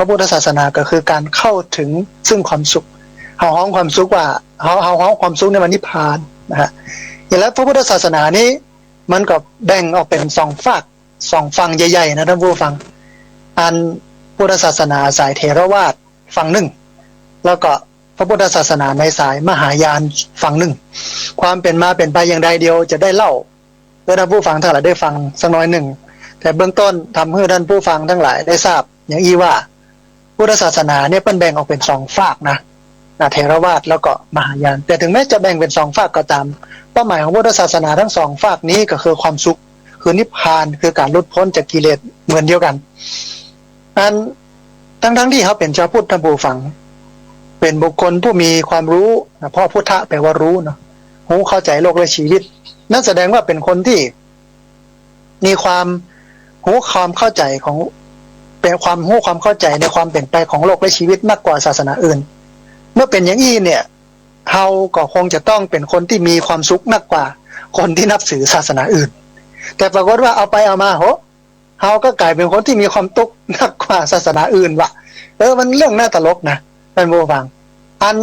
พระพุทธศาสนาก็คือการเข้าถึงซึ่งความสุขเฮาฮ้องความสุขว่าเฮาฮ้องความสุขในวันนิพพานนะฮะอย่างแล้วพระพุทธศาสนานี้มันก็แบ่งออกเป็น2ฝั่งฝั่งใหญ่ๆนะท่านผู้ฟังอันพุทธศาสนาสายเถรวาทฝั่งหนึ่งแล้วก็พระพุทธศาสนาในสายมหายานฝั่งหนึ่งความเป็นมาเป็นไปอย่างใดเดียวจะได้เล่าเพื่อท่านผู้ฟังทั้งหลายได้ฟังสักน้อยหนึ่งแต่เบื้องต้นทำให้ท่านผู้ฟังทั้งหลายได้ทราบอย่างอีว่าพุทธศาสนาเนี่ยเป็นแบ่งออกเป็น2ฝั่งนะเถรวาทแล้วก็มหายานแต่ถึงแม้จะแบ่งเป็น2ฝั่งก็ตามเป้าหมายของพุทธศาสนาทั้ง2ฝั่งนี้ก็คือความสุขคือนิพพานคือการหลุดพ้นจากกิเลสเหมือนเดียวกันอันทั้งที่เขาเป็นชาวพุทธท่านผู้ฟังเป็นบุคคลผู้มีความรู้นะเพราะพุทธะแปลว่ารู้เนาะรู้เข้าใจโลกและชีวิตนั่นแสดงว่าเป็นคนที่มีความรู้ความเข้าใจของเป็นความรู้ความเข้าใจในความเปลี่ยนแปลงของโลกและชีวิตมากกว่าศาสนาอื่นเมื่อเป็นอย่างนี้เนี่ยเฮาก็คงจะต้องเป็นคนที่มีความสุขมากกว่าคนที่นับถือศาสนาอื่นแต่ปรากฏว่าเอาไปเอามาเฮาก็กลายเป็นคนที่มีความทุกข์มากกว่าศาสนาอื่นว่ะมันเรื่องน่าตลกนะท่านผู้ฟังอัน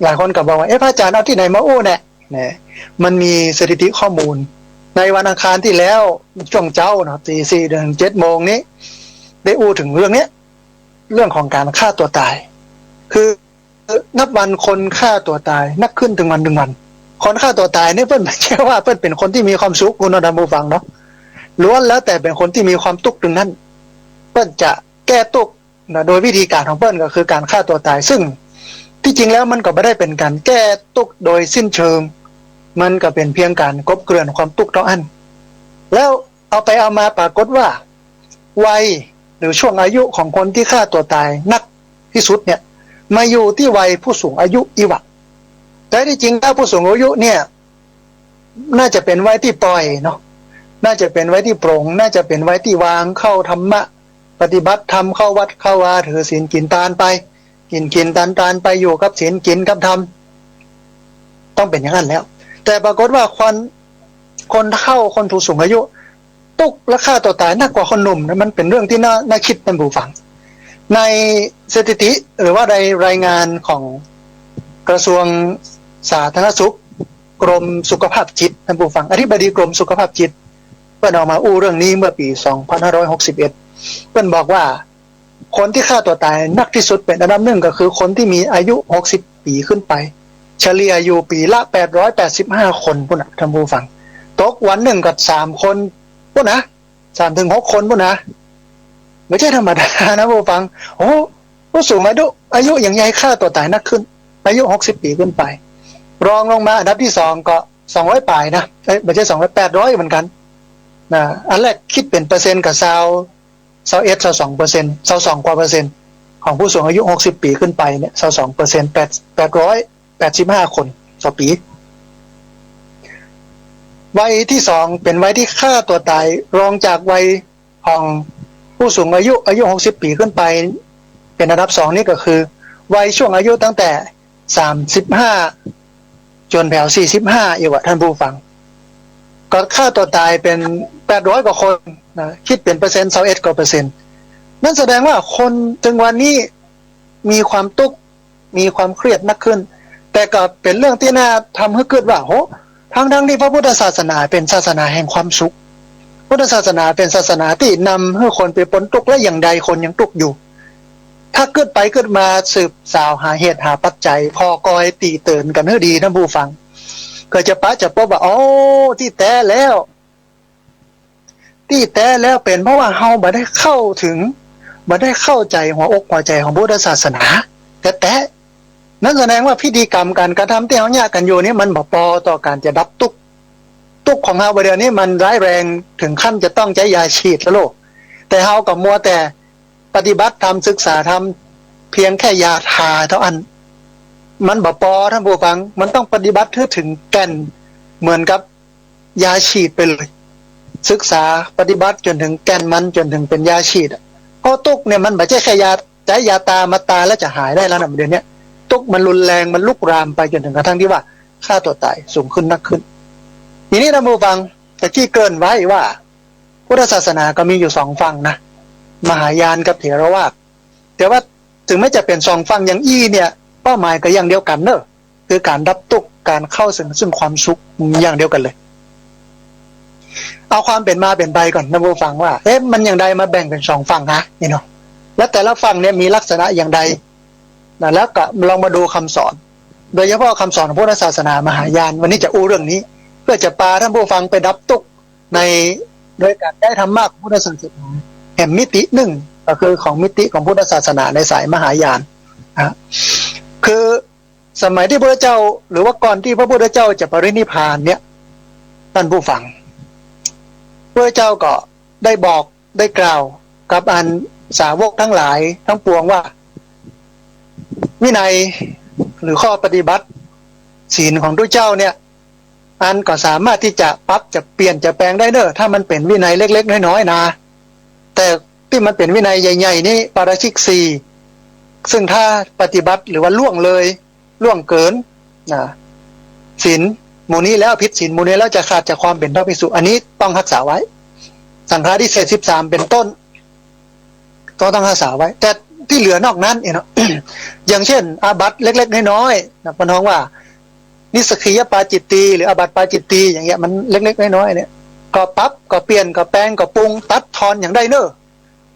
หลายคนก็บอกว่าพระอาจารย์เอาที่ไหนมาอู้เนี่ยมันมีสถิติข้อมูลในวันอังคารที่แล้วช่วงเช้าเนาะตี 4 ถึง 7 โมงนี้ได้อู้ถึงเรื่องนี้เรื่องของการฆ่าตัวตายคือนับวันคนฆ่าตัวตายนักขึ้นถึงวันคนฆ่าตัวตายนี่เพิ่นไม่ใช่ว่าเพิ่นเป็นคนที่มีความสุขคุณท่านผู้ฟังเนาะล้วนแล้วแต่เป็นคนที่มีความทุกข์ตรงนั้นเพิ่นจะแก้ทุกข์นะโดยวิธีการของเพิ่นก็คือการฆ่าตัวตายซึ่งที่จริงแล้วมันก็ไม่ได้เป็นการแก้ทุกข์โดยสิ้นเชิงมันก็เป็นเพียงการกบเกลื่อนความทุกข์เท่านั้นแล้วเอาไปเอามาปรากฏว่าวัยหรือช่วงอายุของคนที่ฆ่าตัวตายนักที่สุดเนี่ยมาอยู่ที่วัยผู้สูงอายุอีวะแต่ที่จริงแล้วผู้สูงอายุเนี่ยน่าจะเป็นวัยที่ปล่อยเนาะน่าจะเป็นวัยที่โปร่งน่าจะเป็นวัยที่วางเข้าธรรมะปฏิบัติธรรมเข้าวัดเข้าวาถือศีลกินทานไปกินทานไปอยู่กับศีลกินกับธรรมต้องเป็นอย่างนั้นแล้วแต่ปรากฏว่าคนเฒ่าคนผู้สูงอายุตุกและฆ่าตัวตายนักกว่าคนหนุ่มนะมันเป็นเรื่องที่น่าคิดท่านผู้ฟังในสถิติหรือว่าในรายงานของกระทรวงสาธารณสุขกรมสุขภาพจิตท่านผู้ฟังอธิบดีกรมสุขภาพจิตเพิ่นออกมาอู้เรื่องนี้เมื่อปี 2561 เพิ่นบอกว่าคนที่ฆ่าตัวตายนักที่สุดเป็นอันดับหนึ่งก็คือคนที่มีอายุ60 ปีขึ้นไปเฉลี่ยอยู่ปีละ885 คนพุ่นน่ะท่านผู้ฟังตกวันหนึ่งก็3 คนพุ่นนะ3 ถึง 6 คนพุ่นนะไม่ใช่ธรรมดานะผู้ฟังผู้สูงอายุอย่างใหญ่ฆ่าตัวตายนักขึ้นอายุ60 ปีขึ้นไปรองลงมาอันดับที่2ก็200ปลายนะไม่ใช่200 800เหมือนกันนะอันแรกคิดเป็นเปอร์เซ็นต์กับ22%กว่าเปอร์เซ็นต์ของผู้สูงอายุ60 ปีขึ้นไปเนี่ย22% 885 คนต่อปีวัยที่2เป็นวัยที่ฆ่าตัวตายรองจากวัยของผู้สูงอายุ60 ปีขึ้นไปเป็นอันดับ2นี่ก็คือวัยช่วงอายุตั้งแต่35จนแถว45อีกว่าท่านผู้ฟังก็ฆ่าตัวตายเป็น800 กว่าคนนะคิดเป็นเปอร์เซ็นต์21 กว่าเปอร์เซ็นต์นั่นแสดงว่าคนถึงวันนี้มีความทุกข์มีความเครียดมากขึ้นแต่ก็เป็นเรื่องที่น่าทำให้เกิดว่าทั้งที่พระพุทธศาสนาเป็นศาสนาแห่งความสุขพุทธศาสนาเป็นศาสนาที่นำให้คนไปพ้นทุกข์และอย่างใดคนยังทุกข์อยู่ถ้าเกิดไปเกิดมาสืบสาวหาเหตุหาปัจจัยพอกอยตีเตือนกันให้ดีท่านผู้ฟังก็จะพบว่าที่แท้แล้วเป็นเพราะว่าเฮาบ่ได้เข้าถึงบ่ได้เข้าใจหัวอกหัวใจของพุทธศาสนาแต่นั่นแสดงว่าพิธีกรรมการกระทำที่เฮาญากันอยู่นี่มันบ่พอต่อการจะดับทุกข์ของเฮาเดี๋ยวนี้มันร้ายแรงถึงขั้นจะต้องใช้ยาฉีดแล้วโลกแต่เฮาก็มัวแต่ปฏิบัติธรรมศึกษาธรรมเพียงแค่ยาทาเท่านั้นมันบ่พอท่านผู้ฟังมันต้องปฏิบัติถึงแก่นเหมือนกับยาฉีดไปเลยศึกษาปฏิบัติจนถึงแก่นมันจนถึงเป็นยาฉีดเพราะทุกข์เนี่ยมันไม่ใช่แค่ยาตามาตาแล้วจะหายได้แล้วนะเดี๋ยวนี้ทุกข์มันรุนแรงมันลุกรามไปจนถึงกระทั่งที่ว่าฆ่าตัวตายสูงขึ้นนักขึ้นทีนี้ท่านผู้ฟังแต่ที่เกินไว้ว่าพุทธศาสนาก็มีอยู่2 ฝั่งนะมหายานกับเถรวาท แต่ว่าถึงไม่จะเป็นสองฝั่งอย่างอี้เนี่ยเป้าหมายก็อย่างเดียวกันเนอะคือการดับทุกข์การเข้าซึ่งความสุขอย่างเดียวกันเลยเอาความเป็นมาเป็นไปก่อนนะผู้ฟังว่ามันอย่างใดมาแบ่งเป็นสองฝั่งฮะนี่เนาะและแต่ละฝั่งเนี่ยมีลักษณะอย่างใดนะแล้วก็ลองมาดูคำสอนโดยเฉพาะคำสอนของพุทธศาสนามหายานวันนี้จะอู้เรื่องนี้เพื่อจะพาท่านผู้ฟังไปดับทุกข์ในโดยการได้ธรรมะของพุทธศาสนาแห่งมิติหนึ่งก็คือของมิติของพุทธศาสนาในสายมหายานคือสมัยที่พระเจ้าหรือว่าก่อนที่พระพุทธเจ้าจะปรินิพพานเนี่ยท่านผู้ฟังพระเจ้าก็ได้บอกได้กล่าวกับอันสาวกทั้งหลายทั้งปวงว่าวินัยหรือข้อปฏิบัติศีลของทุกเจ้าเนี่ยอันก็สามารถที่จะปรับจะเปลี่ยนจะแปลงได้เนอะถ้ามันเป็นวินัยเล็กๆน้อยๆนะแต่ที่มันเป็นวินัยใหญ่ๆนี่ปาราชิกสี่ซึ่งถ้าปฏิบัติหรือว่าล่วงเลยล่วงเกินศีลหมู่นี้แล้วผิดศีลหมู่นี้แล้วจะขาดจากความเป็นพระภิกษุอันนี้ต้องรักษาไว้สังฆาทิเศษ13เป็นต้นต้องรักษาไว้แต่ที่เหลือนอกนั้นเนาะ อย่างเช่นอาบัติเล็กๆน้อยๆนะปนท้องว่านิสกิยปาจิตตีหรืออาบัติปาจิตตีอย่างเงี้ยมันเล็กๆน้อยๆเนี่ยก็ปรับก็เปลี่ยนก็แปลงก็ปรุงตัดทอนอย่างใดเนอะ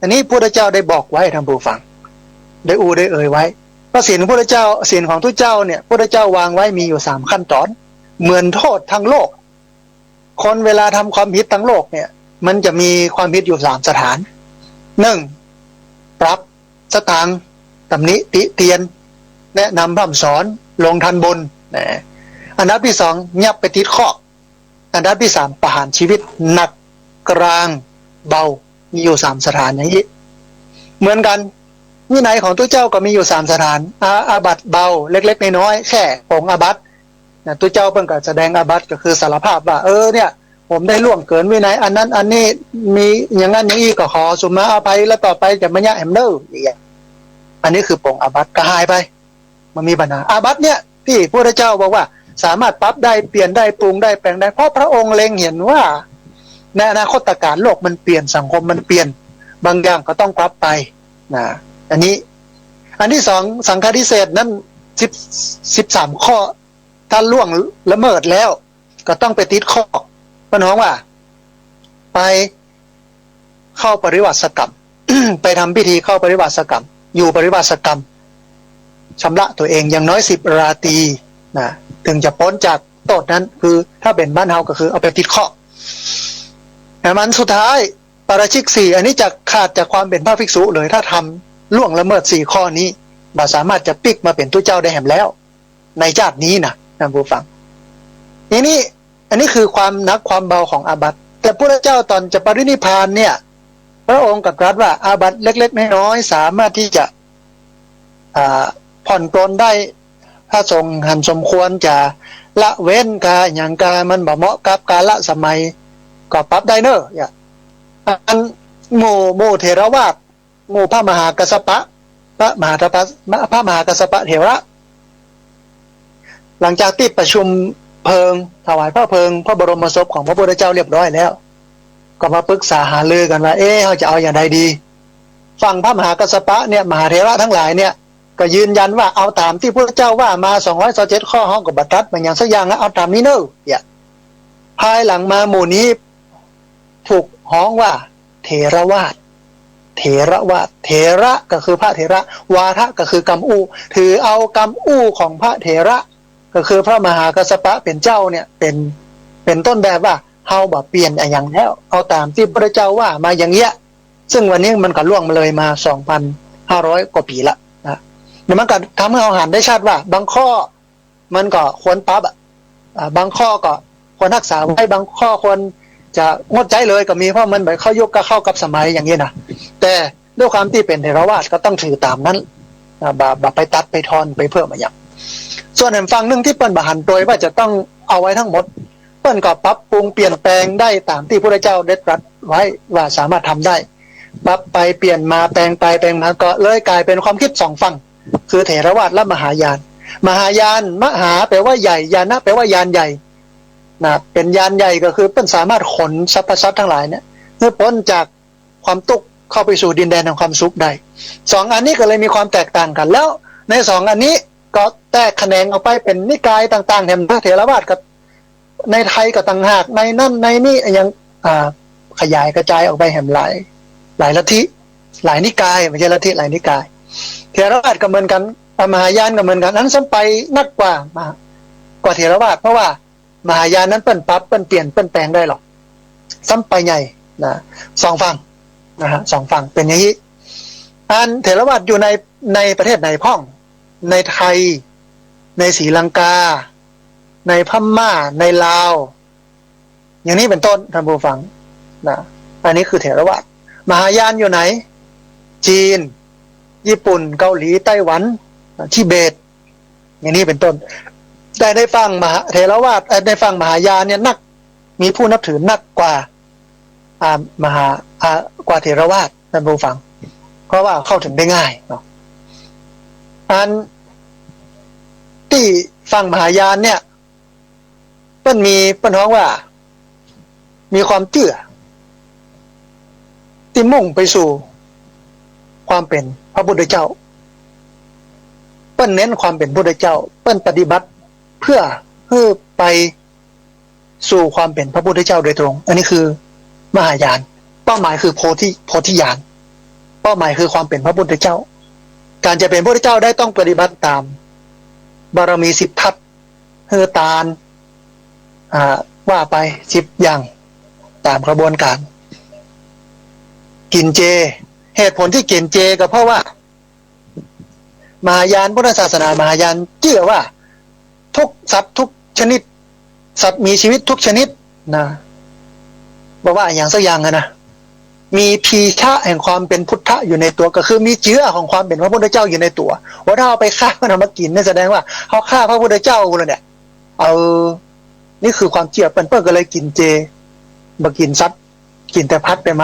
อันนี้พระเจ้าได้บอกไว้ท่านผู้ฟังได้ได้เอ่ยไว้พระศีลของพระเจ้าศีลของทุกเจ้าเนี่ยพระเจ้าวางไว้มีอยู่3ขั้นตอนเหมือนโทษทั้งโลกคนเวลาทำความผิดทั้งโลกเนี่ยมันจะมีความผิดอยู่3สถาน1ปรับสตางค์ตำหนิติเตียนแนะนำพร่ำสอนลงทันบนนะอันดับที่2ยับไปติดข้ออันดับที่3ประหารชีวิตหนักกลางเบามีอยู่3สถานอย่างนี้เหมือนกันวินัยของตัวเจ้าก็มีอยู่3สถานอาบัติเบาเล็กๆน้อยๆแค่ปงอาบัติตัวเจ้าเพิ่งก็แสดงอาบัติก็คือสารภาพว่าเนี่ยผมได้ล่วงเกินวินัยอันนั้นอันนี้มีอย่างนั้นอย่างนี้ก็ขอสุมาอภัยแล้วต่อไปจะไม่ยะแอมเนอร์อย่างเงี้ยอันนี้คือปงอาบัติก็หายไปมันมีปัญหาอาบัติเนี่ยที่พระเจ้าบอกว่าสามารถปรับได้เปลี่ยนได้ปรุงได้แปลงได้เพราะพระองค์เล็งเห็นว่าในอนาคตการโลกมันเปลี่ยนสังคมมันเปลี่ยนบางอย่างก็ต้องปรับไปนะอันนี้อันที่2สังฆาทิเศษนั้น13ข้อถ้าล่วงละเมิดแล้วก็ต้องไปติดข้อพน้องว่าไปเข้าปริวาสกรรม ไปทำพิธีเข้าปริวาสกรรมอยู่ปริวาสกรรมชำระตัวเองอย่างน้อย10ราตรีนะถึงจะพ้นจากโทษนั้นคือถ้าเป็นบ้านเฮาก็คือเอาไปติดข้อแต่มันสุดท้ายปาราชิก4อันนี้จะขาดจากความเป็นพระภิกษุเลยถ้าทำล่วงละเมิด4ข้อนี้บ่สามารถจะปิกมาเป็นตุเจ้าได้แห่มแล้วในชาตินี้นะท่านผู้ฟังอันนี้คือความหนักความเบาของอาบัติแต่พระเจ้าตอนจะปรินิพพานเนี่ยพระองค์ก็ตรัสว่าอาบัติเล็กๆน้อยๆสามารถที่จะผ่อนปลนได้ถ้าทรงหันสมควรจะละเว้นกาอย่างกามันบ่เหมาะกับกาละสมัยก็ปรับได้เนอะอันหมู่เถรวาทหมู่พระมหากัสสปะพระมหากัสสปะเถระหลังจากที่ประชุมเพลิงถวายพระเพลิงพระบรมศพของพระพุทธเจ้าเรียบร้อยแล้วก็มาปรึกษาหารือกันว่าเขาจะเอาอย่างไรดีฝั่งพระมหากัสสปะเนี่ยมหาเถระทั้งหลายเนี่ยก็ยืนยันว่าเอาตามที่พระเจ้าว่ามา227ข้อห้องกับบัตรทัดมันอย่างสักอย่างนะเอาตามนี้เนอะเนี่ยภายหลังมาหมู่นี้ถูกฮ้องว่าเถรวาทเถระก็คือพระเถระวาทะก็คือกรรมอู้ถือเอากรรมอู้ของพระเถระก็คือพระมหากัสสปะเป็นเจ้าเนี่ยเป็นต้นแบบว่าเฮาบ่เปลี่ยนอย่างแล้วเอาตามที่พระเจ้าว่ามาอย่างเงี้ยซึ่งวันนี้มันก็ล่วงมาเลยมา 2,500 กว่าปีละนะแล้วมันก็ทำให้เราหันได้ชัดว่าบางข้อมันก็ควรปรับบางข้อก็ควรรักษาไว้บางข้อควรจะงดใจเลยก็มีเพราะมันแบบเข้ายุคก็เข้ากับสมัยอย่างนี้นะแต่ด้วยความที่เป็นเถรวาทก็ต้องถือตามนั้นบ่ไปตัดไปทอนไปเพิ่มมาอย่างส่วนอีกฝั่งหนึ่งที่เปิ้นบ่หันโดยว่าจะต้องเอาไว้ทั้งหมดเปิ้นก็ปรับปรุงเปลี่ยนแปลงได้ตามที่พระเจ้าได้ตรัสไว้ว่าสามารถทำได้ปรับไปเปลี่ยนมาแปลงไปแปลงมาก็เลยกลายเป็นความคิด2ฝั่งคือเถรวาทและมหายานมหายานมหาแปลว่าใหญ่ยานะแปลว่ายานใหญ่นะเป็นยานใหญ่ก็คือเปิ้นสามารถขนสรรพสัตว์ทั้งหลายเนี่ยเพื่อพ้นจากความทุกข์ เข้าไปสู่ดินแดนแห่งความสุขได้สองอันนี้ก็เลยมีความแตกต่างกันแล้วในสองอันนี้ก็แตกแขนงออกไปเป็นนิกายต่างๆแถมพระเถรวาทกับในไทยก็ต่างหากในนั่นในนี่ยังขยายกระจายออกไปแห่มหลายลัทธิหลายนิกายไม่ใช่ลัทธิหลายนิกายเถรวาทก็เหมือนกันมหายานก็เหมือนกันนั้นซ้ำไปนักกว่าเถรวาทเพราะว่ามหายานนั้นเปิ้นปรับเปิ้นเปลี่ยนเปิ้นแปลงได้หรอกซ้ำไปใหญ่นะสองฝั่งนะฮะสองฝั่งเป็นอย่างนี้อันเถรวาทอยู่ในประเทศไหนพ่องในไทยในศรีลังกาในพม่าในลาวอย่างนี้เป็นต้นท่านผู้ฟังนะอันนี้คือเถรวาทมหายานอยู่ไหนจีนญี่ปุ่นเกาหลีไต้หวันทิเบตอย่างนี้เป็นต้นแต่ในฝั่งเถรวาทในฝั่งมหายานเนี่ยนักมีผู้นับถือนักกว่ากว่าเถรวาทท่านผู้ฟังเพราะว่าเข้าถึงได้ง่ายเนาะอันที่ฝั่งมหายานเนี่ยเปิ้นฮ้องว่ามีความเชื่อที่มุ่งไปสู่ความเป็นพระพุทธเจ้าเปิ้นเน้นความเป็นพระพุทธเจ้าเปิ้นปฏิบัติเพื่อไปสู่ความเป็นพระพุทธเจ้าโดยตรงอันนี้คือมหายานเป้าหมายคือโพธิญาณเป้าหมายคือความเป็นพระพุทธเจ้าการจะเป็นพระพุทธเจ้าได้ต้องปฏิบัติตามบารมี10ทัศตาลว่าไป10อย่างตามกระบวนการกินเจเหตุผลที่กินเจก็เพราะว่ามหายานพุทธศาสนามหายานเชื่อว่าทุกสัตว์ทุกชนิดสัตว์มีชีวิตทุกชนิดนะบอกว่าอย่างสักอย่างนะมีพีชะแห่งความเป็นพุทธะอยู่ในตัวก็คือมีเชื้อของความเป็นพระพุทธเจ้าอยู่ในตัวว่าถ้าเอาไปฆ่ามันเอามากินนี่แสดงว่าเขาฆ่าพระพุทธเจ้าเลยเนี่ยนี่คือความเชื่อเปิ้ลก็เลยกินเจบ่กินสัตว์กินแต่พัดไปไหม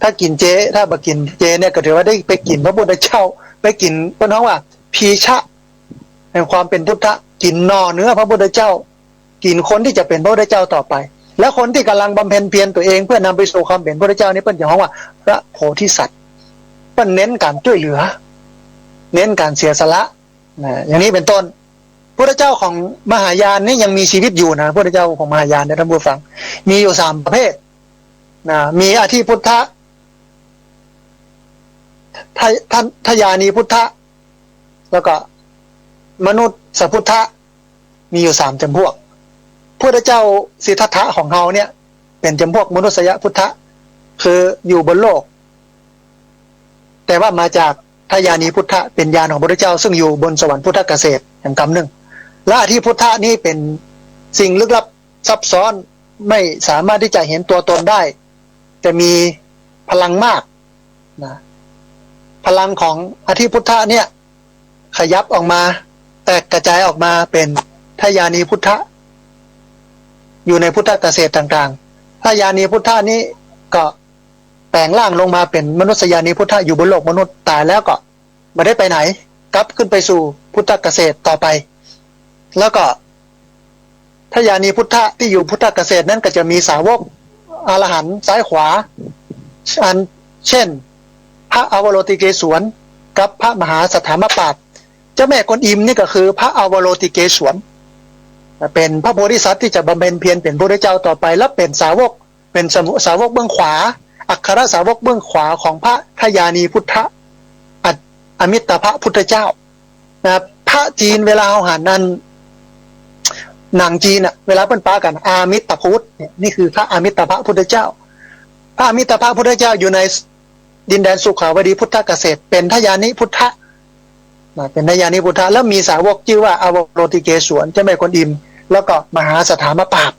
ถ้ากินเจถ้าบ่กินเจเนี่ยก็ถือว่าได้ไปกินพระพุทธเจ้าไปกินเปิ้ลฮ้องว่าพีชะแห่งความเป็นพุทธะกินนอเนื้อพระพุทธเจ้ากินคนที่จะเป็นพระพุทธเจ้าต่อไปแล้วคนที่กำลังบำเพ็ญเพียรตัวเองเพื่อนำไปสู่ความเป็นพระพุทธเจ้านี่เปิ้ลจะฮ้องว่าพระโพธิสัตว์เปิ้ลเน้นการช่วยเหลือเน้นการเสียสละอย่างนี้เป็นต้นพระเจ้าของมหายานนี่ยังมีชีวิตอยู่นะพระเจ้าของมหายานเนี่ยท่านผู้ฟังมีอยู่3ประเภทนะมีอธิพุทธะทยานีพุทธะแล้วก็มนุษย์สพุทธะมีอยู่3จำพวกพระเจ้าสิทธัตถะของเราเนี่ยเป็นจำพวกมนุษยพุทธะคืออยู่บนโลกแต่ว่ามาจากทยานีพุทธะเป็นญาณของพระเจ้าซึ่งอยู่บนสวรรค์พุทธเกษตรอย่างกำหนึ่งและอธิพุทธะนี่เป็นสิ่งลึกลับซับซ้อนไม่สามารถที่จะเห็นตัวตนได้แต่มีพลังมากนะพลังของอธิพุทธะเนี่ยขยับออกมาแตกกระจายออกมาเป็นทยานีพุทธะอยู่ในพุทธเกษตรต่างๆทยานีพุทธะนี้ก็แปลงร่างลงมาเป็นมนุษยานีพุทธะอยู่บนโลกมนุษย์ตายแล้วก็ไม่ได้ไปไหนกลับขึ้นไปสู่พุทธเกษตรต่อไปแล้วก็ทยานีพุทธะที่อยู่พุทธเกษตรนั้นก็จะมีสาวกอรหันต์ซ้ายขวาอันเช่นพระอวโรติเกศวรกับพระมหาสัทธามปาฏเจ้าแม่กวนอิมนี่ก็คือพระอวโรติเกศวรเป็นพระโพธิสัตว์ที่จะบำเพ็ญเพียรเป็นพระพุทธเจ้าต่อไปและเป็นสาวกเป็นสาวกเบื้องขวาอัครสาวกเบื้องขวาของพระทยานีพุทธะอมิตรพระพุทธเจ้านะพระจีนเวลาเอาหารนั้นหนังจีนเวลาเปิ้นปากันอามิตรพุทธนี่คือพระอามิตรพระพุทธเจ้าพระอามิตรพระพุทธเจ้าอยู่ในดินแดนสุขาวดีพุทธเกษตรเป็นทยานิพุทธะเป็นทยานิพุทธะแล้วมีสาวกชื่อว่าอวโรติเกศวรเจ้าแม่กวนอิมแล้วก็มหาสัทธามปาฏ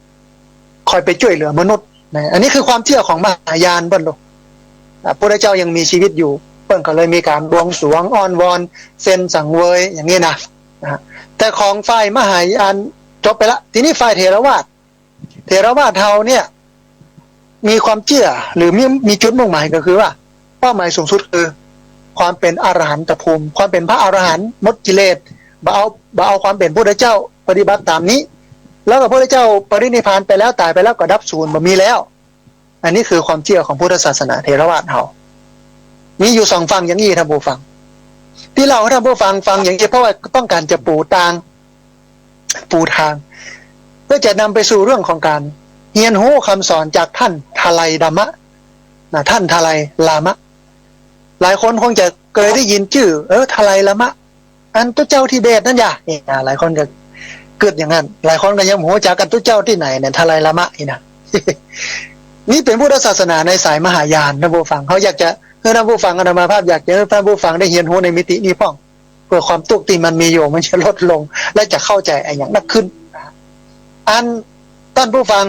คอยไปช่วยเหลือมนุษย์อันนี้คือความเชื่อของมหายานเปิ้นพระพุทธเจ้ายังมีชีวิตอยู่เปิ้นก็เลยมีการบวงสรวงอ้อนวอนเซ็นสังเวยอย่างนี้นะแต่ของฝ่ายมหายานจบไปละทีนี้ฝ่ายเถรวาทเฮาเนี่ยมีความเชื่อหรือมีจุดมุ่งหมายก็คือว่าเป้าหมายสูงสุดคือความเป็นอรหันตภูมิความเป็นพระอรหันต์หมดกิเลสบ่เอาความเป็นพระพุทธเจ้าปฏิบัติตามนี้แล้วก็พระพุทธเจ้าปรินิพพานไปแล้วตายไปแล้วก็ดับสูญบ่มีแล้วอันนี้คือความเชื่อของพุทธศาสนาเถรวาทเฮา มีอยู่สองฝั่งอย่างนี้ท่านผู้ฟังที่เราให้ท่านผู้ฟังฟังอย่างนี้เพราะว่าต้องการจะปูทางเพื่อจะนำไปสู่เรื่องของการเรียนรู้คำสอนจากท่านทาไลดามะนะท่านทาไลลามะหลายคนคงจะเคยได้ยินชื่อทาไลลามะอันตุเจ้าทิเบตนั่นอย่าหลายคนก็เกิดอย่างนั้นหลายคนก็ยังโหจากกันตุเจ้าที่ไหนเนี่ยทาไลลามะนี่นะ นี่เป็นพุทธศาสนาในสายมหายานท่านผู้ฟังเขาอยากจะให้ท่านผู้ฟังอาตมาภาพอยากจะให้ท่านผู้ฟังได้เรียนรู้ในมิตินี้พ้องเพื่อความตุกที่มันมีอยู่มันจะลดลงและจะเข้าใจอย่างนักขึ้นอันท่านผู้ฟัง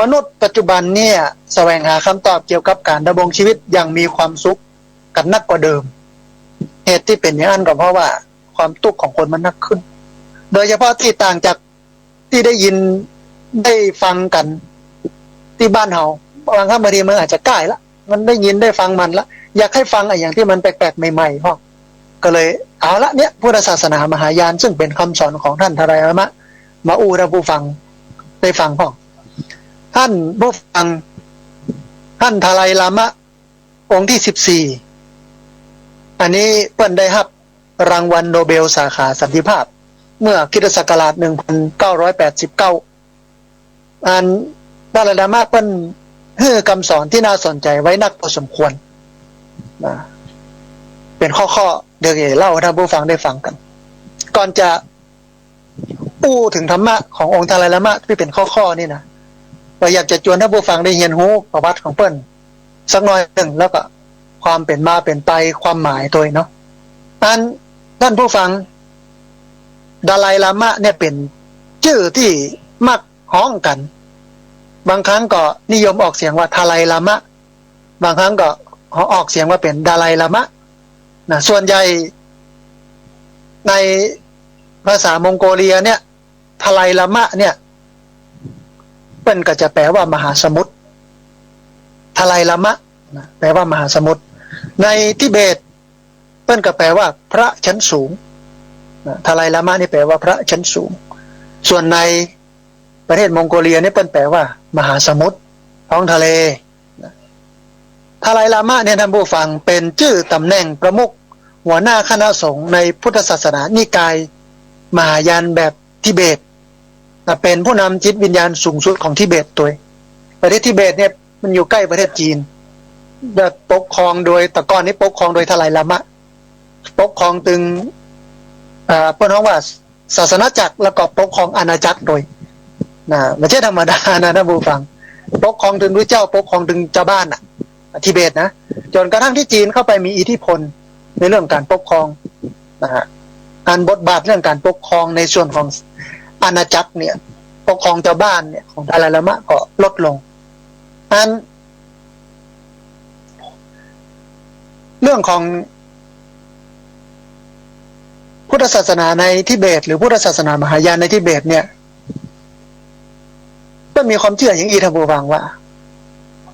มนุษย์ปัจจุบันเนี่ยแสวงหาคำตอบเกี่ยวกับการดำรงชีวิตอย่างมีความสุขกันนักกว่าเดิมเหตุที่เป็นอย่างนั้นก็เพราะว่าความทุกข์ของคนมันนักขึ้นโดยเฉพาะที่ต่างจากที่ได้ยินได้ฟังกันที่บ้านเฮาบางครั้งบางทีมันอาจจะใกล้ละมันได้ยินได้ฟังมันละอยากให้ฟังอะไรอย่างที่มันแปลกๆใหม่ๆพ่อก็เลยเอาละเนี่ยพุทธศาสนามหายานซึ่งเป็นคำสอนของท่านทรายมะมาอูท่านผู้ฟังได้ฟังพ่อท่านผู้ฟังท่านทาไลลามะองค์ที่14อันนี้เปิ้นได้รับรางวัลโนเบลสาขาสันติภาพเมื่อคริสตศักราช1989อันทาไลลามะเปิ้นให้คำสอนที่น่าสนใจไว้นักพอสมควรเป็นข้อเดี๋ยวเล่าให้ท่านผู้ฟังได้ฟังกันก่อนจะอู้ถึงธรรมะขององค์ทาไลลามะที่เป็นข้อนี่นะเราอยากจะชวนท่านผู้ฟังได้เรียนรู้ประวัติของเปิ้นสักหน่อยหนึ่งแล้วก็ความเป็นมาเป็นไปความหมายตัวเนาะท่านผู้ฟังดาไลลามะเนี่ยเป็นชื่อที่มักฮ้องกันบางครั้งก็นิยมออกเสียงว่าทาไลลามะบางครั้งก็ออกเสียงว่าเป็นดาไลลามะนะส่วนใหญ่ในภาษามองโกเลียเนี่ยทาไลลามะเนี่ยเปิ้นก็จะแปลว่ามหาสมุทรทาไลลามะนะแปลว่ามหาสมุทรในทิเบตเปิ้นก็แปลว่าพระชั้นสูงนะทาไลลามะนี่แปลว่าพระชั้นสูงส่วนในประเทศมองโกเลียนี่เปิ้นแปลว่ามหาสมุทรท้องทะเลทาไลลามะเนี่ยท่านผู้ฟังเป็นชื่อตำแหน่งประมุขหัวหน้าคณะสงฆ์ในพุทธศาสนานิกายมหายานแบบทิเบตเป็นผู้นำจิตวิญญาณสูงสุดของทิเบตตัวประเทศทิเบตเนี่ยมันอยู่ใกล้ประเทศจีนแบบปกครองโดยตะกอนนี้ปกครองโดยทาไลลามะปกครองตึงเปิ้นฮ้องว่าศาสนาจักรแล้วก็ปกครองอาณาจักรโดยไม่ใช่ธรรมดานะท่านผู้ฟังปกครองถึงด้วยเจ้าปกครองถึงเจ้าบ้านทิเบตนะจนกระทั่งที่จีนเข้าไปมีอิทธิพลในเรื่องการปกครองการบทบาทเรื่องการปกครองในส่วนของอาณาจักรเนี่ยปกครองเจ้าบ้านเนี่ยของดาไลลามะก็ลดลงเรื่องของพุทธศาสนาในทิเบตหรือพุทธศาสนามหายานในทิเบตเนี่ยก็มีความเชื่ออย่างอีท่านผู้ฟังว่า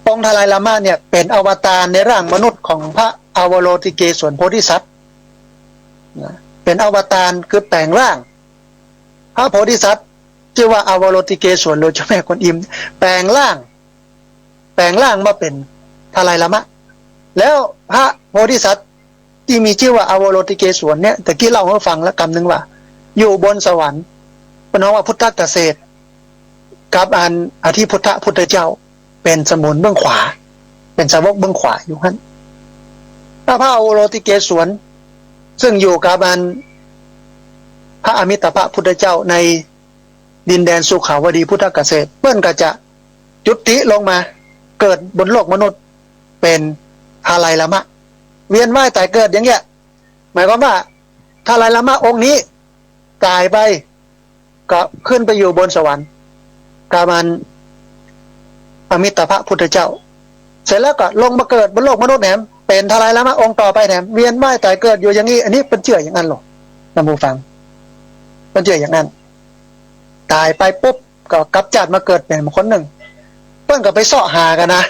องค์ทาไลลามะเนี่ยเป็นอวตารในร่างมนุษย์ของพระอวโลติเกศวนโพธิสัตว์เป็นอวตารคือแปลงร่างพระโพธิสัตว์ชื่อว่าอวโลติเกศวนหรือเจ้าแม่กวนอิมแปลงร่างมาเป็นทาไลลามะแล้วพระโพธิสัตว์ที่มีชื่อว่าอวโลติเกศวนเนี่ยตะกี้เล่าให้ฟังแล้วกำนึงว่าอยู่บนสวรรค์เป็นน้องว่าพุทธเกษตรกับอธิพุทธเจ้าเป็นสมุนเบื้องขวาเป็นสาวกเบื้องขวาอยู่นั่นพระอวโลติเกศวนซึ่งอยู่กับพระอมิตาภพุทธเจ้าในดินแดนสุขาวดีพุทธเกษตรเปิ้นก็จะจุติลงมาเกิดบนโลกมนุษย์เป็นทาไลลามะเวียนว่ายตายเกิดอย่างเงี้ยหมายความว่าทาไลลามะองค์นี้ตายไปก็ขึ้นไปอยู่บนสวรรค์กามันอมิตาภพุทธเจ้าเสร็จแล้วก็ลงมาเกิดบนโลกมนุษย์แหมเป็นทาไลลามะองค์ต่อไปแถมเวียนว่ายตายเกิดอยู่อย่างนี้อันนี้เป็นเชื่ออย่างนั้นหรอท่านผู้ฟังเป็นเชื่ออย่างนั้นตายไปปุ๊บก็กลับจัดมาเกิดเป็นคนหนึ่งเพิ่นก็ไปเสาะหากันนะ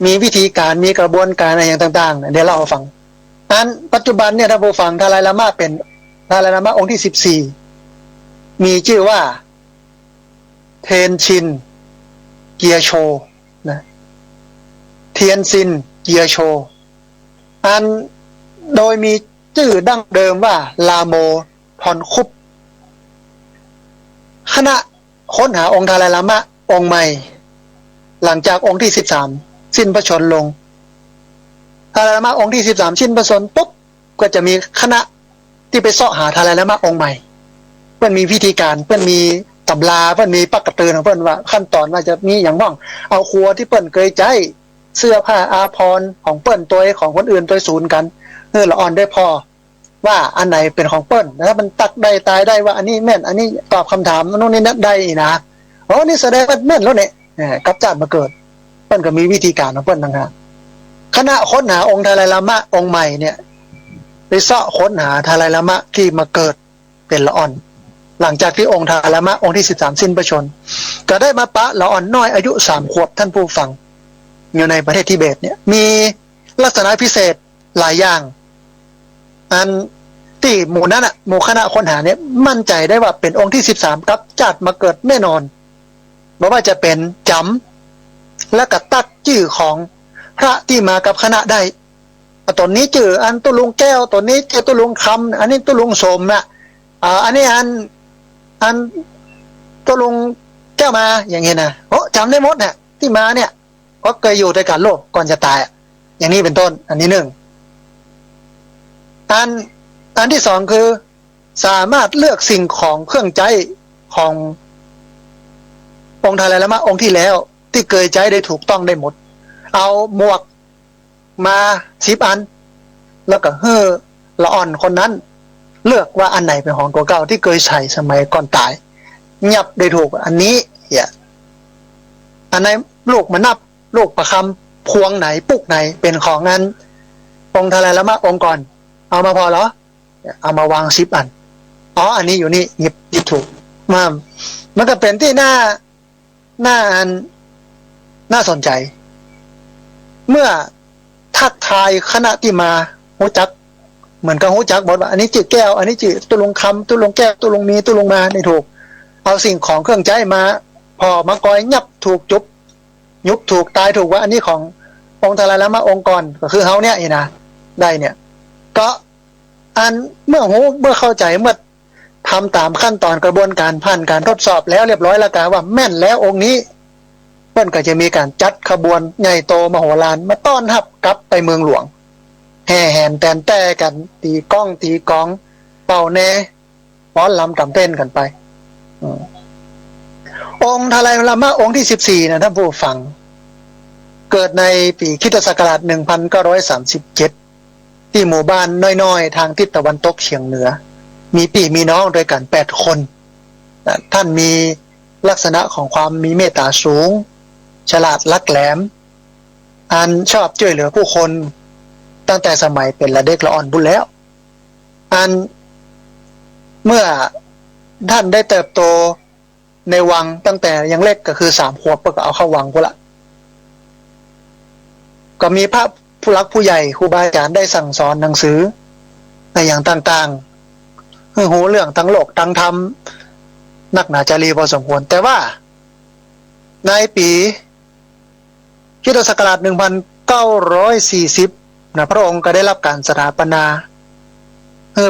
มีวิธีการมีกระบวนการอะไรอย่างต่างๆเดี๋ยวเราเอาฟังปัจจุบันเนี่ยท่านผู้ฟังทาไลลามะเป็นทาไลลามะองค์ที่14มีชื่อว่าเทนชินเกียโชนะเทียนซินเกียโช อันโดยมีชื่อดั้งเดิมว่าลาโมพรคุปคณะค้นหาองค์ทาลายลามะองค์ใหม่หลังจากองค์ที่13สิ้นพระชนม์ลงทาลายลามะองค์ที่13สิ้นพระชนม์ปุ๊บก็จะมีคณะที่ไปเสาะหาทาลายลามะองค์ใหม่เพื่อนมีพิธีการเพื่อนมีตำราเพื่อนมีปักกระตือของเพื่อนว่าขั้นตอนว่าจะมีอย่างบ้างเอาครัวที่เพื่อนเคยใจเสื้อผ้าอาภรณ์ของเพื่อนตัวของคนอื่นตัวศูนย์กันละอ่อนได้พอว่าอันไหนเป็นของเปิ้ลแล้วมันตักได้ตายได้ว่าอันนี้แม่นอันนี้ตอบคำถามนู่นนี่นั่นได้นะอ๋อนี่แสดงว่าแม่นแล้วเนี่ยกับจัดมาเกิดเปิ้ลก็มีวิธีการของเปิ้ลนะครับคณะค้นหาองค์ทาลายลามะองค์ใหม่เนี่ยไปเสาะค้นหาทาลายลามะที่มาเกิดเป็นละอ่อนหลังจากที่องค์ทาลายลามะองค์ที่13สิ้นพระชนม์ก็ได้มาปะละอ่อนน้อยอายุ3 ขวบท่านผู้ฟังอยู่ในประเทศทิเบตเนี่ยมีลักษณะพิเศษหลายอย่างอันที่หมู่นั้นหมู่คณะค้นหาเนี่ยมั่นใจได้ว่าเป็นองค์ที่13กับจัดมาเกิดแน่นอนไม่ว่าจะเป็นจำและก็ตัดชื่อของพระที่มากับคณะได้ตนนี้ชื่ออันตุลุงแก้วตนนี้ชื่อตุลุงคำอันนี้ตุลุงสมนะอันนี้อันตุลุงแก้วมาอย่างเงี้ยนะโอ้จำได้หมดเนี่ยที่มาเนี่ยก็เคยอยู่ด้วยกันโลกก่อนจะตายอย่างนี้เป็นต้นอันนี้หนึ่งอันที่สองคือสามารถเลือกสิ่งของเครื่องใจขององค์ทาลายลามะองค์ที่แล้วที่เคยใจได้ถูกต้องได้หมดเอาหมวกมา10 อันแล้วก็ละอ่อนคนนั้นเลือกว่าอันไหนเป็นของตัวเก่าที่เคยใส่สมัยก่อนตายยับได้ถูกอันนี้อันไหนลูกมานับลูกประคำพวงไหนปุกไหนเป็นของนั้นองค์ทาลายลามะองค์ก่อนเอามาพอเหรอเอามาวาง10 อันอันนี้อยู่นี่หยิบถูกมันก็เป็นที่น่าสนใจเมื่อทักทายคณะที่มาหูจักเหมือนกับหูจักบอกว่าอันนี้จื่อแก้วอันนี้จื่อตุลงคำตุลงแก้วตุลงมีตุลงมาได้ถูกเอาสิ่งของเครื่องใจมาพอมากอยยับถูกจุบยุบถูกตายถูกว่าอันนี้ขององค์ทาลายลามะองค์ก่อนก็คือเฮาเนี่ยนะได้เนี่ยก็เมื่อเข้าใจเมื่อทำตามขั้นตอนกระบวนการผ่านการทดสอบแล้วเรียบร้อยแล้วกันว่าแม่นแล้วองค์นี้เพิ่นก็จะมีการจัดขบวนใหญ่โตมโหฬารมาต้อนรับกลับไปเมืองหลวงแห่แหนแตนแต่กันตีก้องตีกองเป่าแน่ฟ้อนลำตำเต้นกันไปองค์ทาลายลามะองค์ที่14นะท่านผู้ฟังเกิดในปีคริสตศักราช1937ที่หมู่บ้านน้อยๆทางทิศตะวันตกเฉียงเหนือมีพี่มีน้องด้วยกัน8 คนท่านมีลักษณะของความมีเมตตาสูงฉลาดลักแหลมชอบช่วยเหลือผู้คนตั้งแต่สมัยเป็นละเด็กละอ่อนบุญแล้วเมื่อท่านได้เติบโตในวังตั้งแต่ยังเล็กก็คือ3 ขวบก็เอาเข้าวังพุ่นละก็มีพระผู้รักผู้ใหญ่ครูบาอาจารย์ได้สั่งสอนหนังสือในอย่างต่างๆหูเรื่องทั้งโลกทั้งธรรมนักหนาจารีพอสมควรแต่ว่าในปีคริสตศักราช1940พระองค์ก็ได้รับการสถาปนา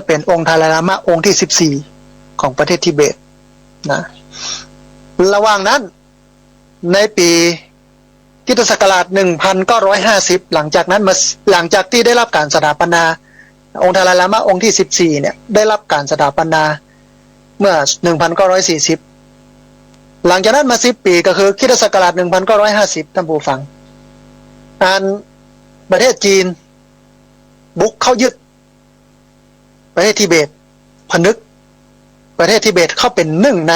เป็นองค์ทาลายลามะองค์ที่14ของประเทศทิเบตนะระหว่างนั้นในปีคริสตศักราช1950หลังจากที่ได้รับการสถาปนาองค์ทาลายลามะองค์ที่14เนี่ยได้รับการสถาปนาเมื่อ1940หลังจากนั้นมา10 ปีก็คือคริสตศักราช1950ท่านผู้ฟังประเทศจีนบุกเข้ายึดประเทศทิเบตผนึกประเทศทิเบตเข้าเป็นหนึ่งใน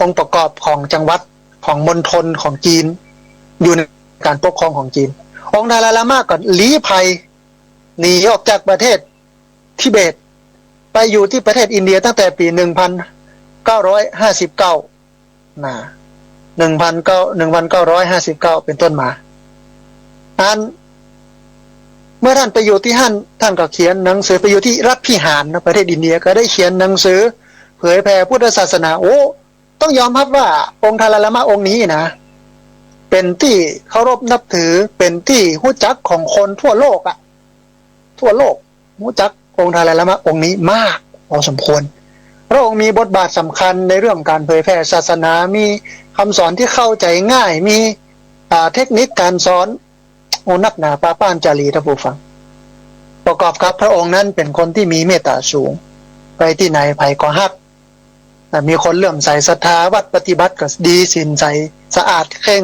องค์ประกอบของจังหวัดของมณฑลของจีนอยู่ในการปกครองของจีนองค์ทาลายลามะก็ลี้ภัยหนีออกจากประเทศทิเบตไปอยู่ที่ประเทศอินเดียตั้งแต่ปี1959นะ1959เป็นต้นมาเมื่อท่านไปอยู่ที่ท่านก็เขียนหนังสือไปอยู่ที่รัฐพิหารนะประเทศอินเดียก็ได้เขียนหนังสือเผยแผ่พุทธศาสนาต้องยอมรับว่าองค์ทาลายลามะองค์นี้นะเป็นที่เคารพนับถือเป็นที่รู้จักของคนทั่วโลก ทั่วโลกรู้จักองค์ทาลายละมะองค์นี้มากพอสมควรพระองค์มีบทบาทสำคัญในเรื่องการเผยแพร่ศาสนามีคำสอนที่เข้าใจง่ายมีเทคนิคการสอนโอ้นักหนาป้าป้านจารีท่านผู้ฟังประกอบกับพระองค์นั้นเป็นคนที่มีเมตตาสูงไปที่ไหนไผก็ฮักมีคนเลื่อมใสศรัทธาวัดปฏิบัติก็ดีสินใจสะอาดเข่ง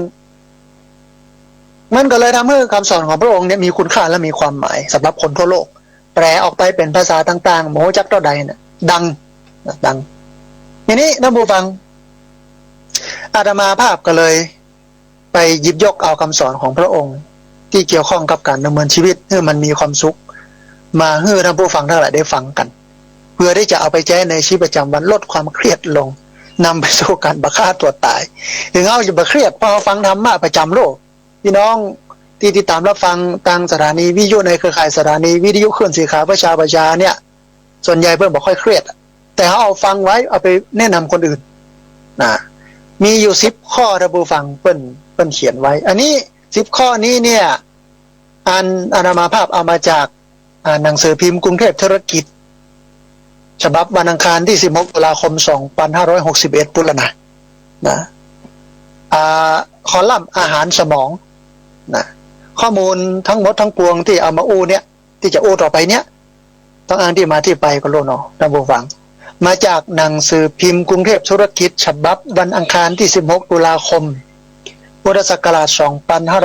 มันก็เลยทำให้คำสอนของพระองค์เนี่ยมีคุณค่าและมีความหมายสำหรับคนทั่วโลกแปลออกไปเป็นภาษาต่างๆโมจักเท่าใดเนี่ยดังทีนี้ท่านผู้ฟังอาตมาภาพก็เลยไปหยิบยกเอาคำสอนของพระองค์ที่เกี่ยวข้องกับการดำเนินชีวิตให้มันมีความสุขมาให้ท่านผู้ฟังทั้งหลายได้ฟังกันเพื่อที่จะเอาไปใช้ในชีวิตประจำวันลดความเครียดลงนำไปสู่การบังคับตัวตายถึงเอาจะบัเครียดพอฟังธรรมะประจำโลกพี่น้องที่ติดตามรับฟังทางสถานีวิทยุในเครือข่ายสถานีวิทยุคลื่นสีขาวประชาเนี่ยส่วนใหญ่เพื่อนบอกค่อยเครียดแต่เขาเอาฟังไว้เอาไปแนะนำคนอื่นนะมีอยู่10ข้อท่านผู้ฟังเปิ้นเขียนไว้อันนี้10ข้อนี้เนี่ยอาตมาภาพเอามาจากหนังสือพิมพ์กรุงเทพธุรกิจฉบับวันอังคารที่16ตุลาคม2561ปุรณะนะคอลัมน์อาหารสมองนะข้อมูลทั้งหมดทั้งปวงที่เอามาอู้เนี่ยที่จะอู้ต่อไปเนี่ยต้องอ้างที่มาที่ไปก็รู้เนาะท่านผู้ฟังมาจากหนังสือพิมพ์กรุงเทพธุรกิจฉบับวันอังคารที่16ตุลาคมพุทธศักราช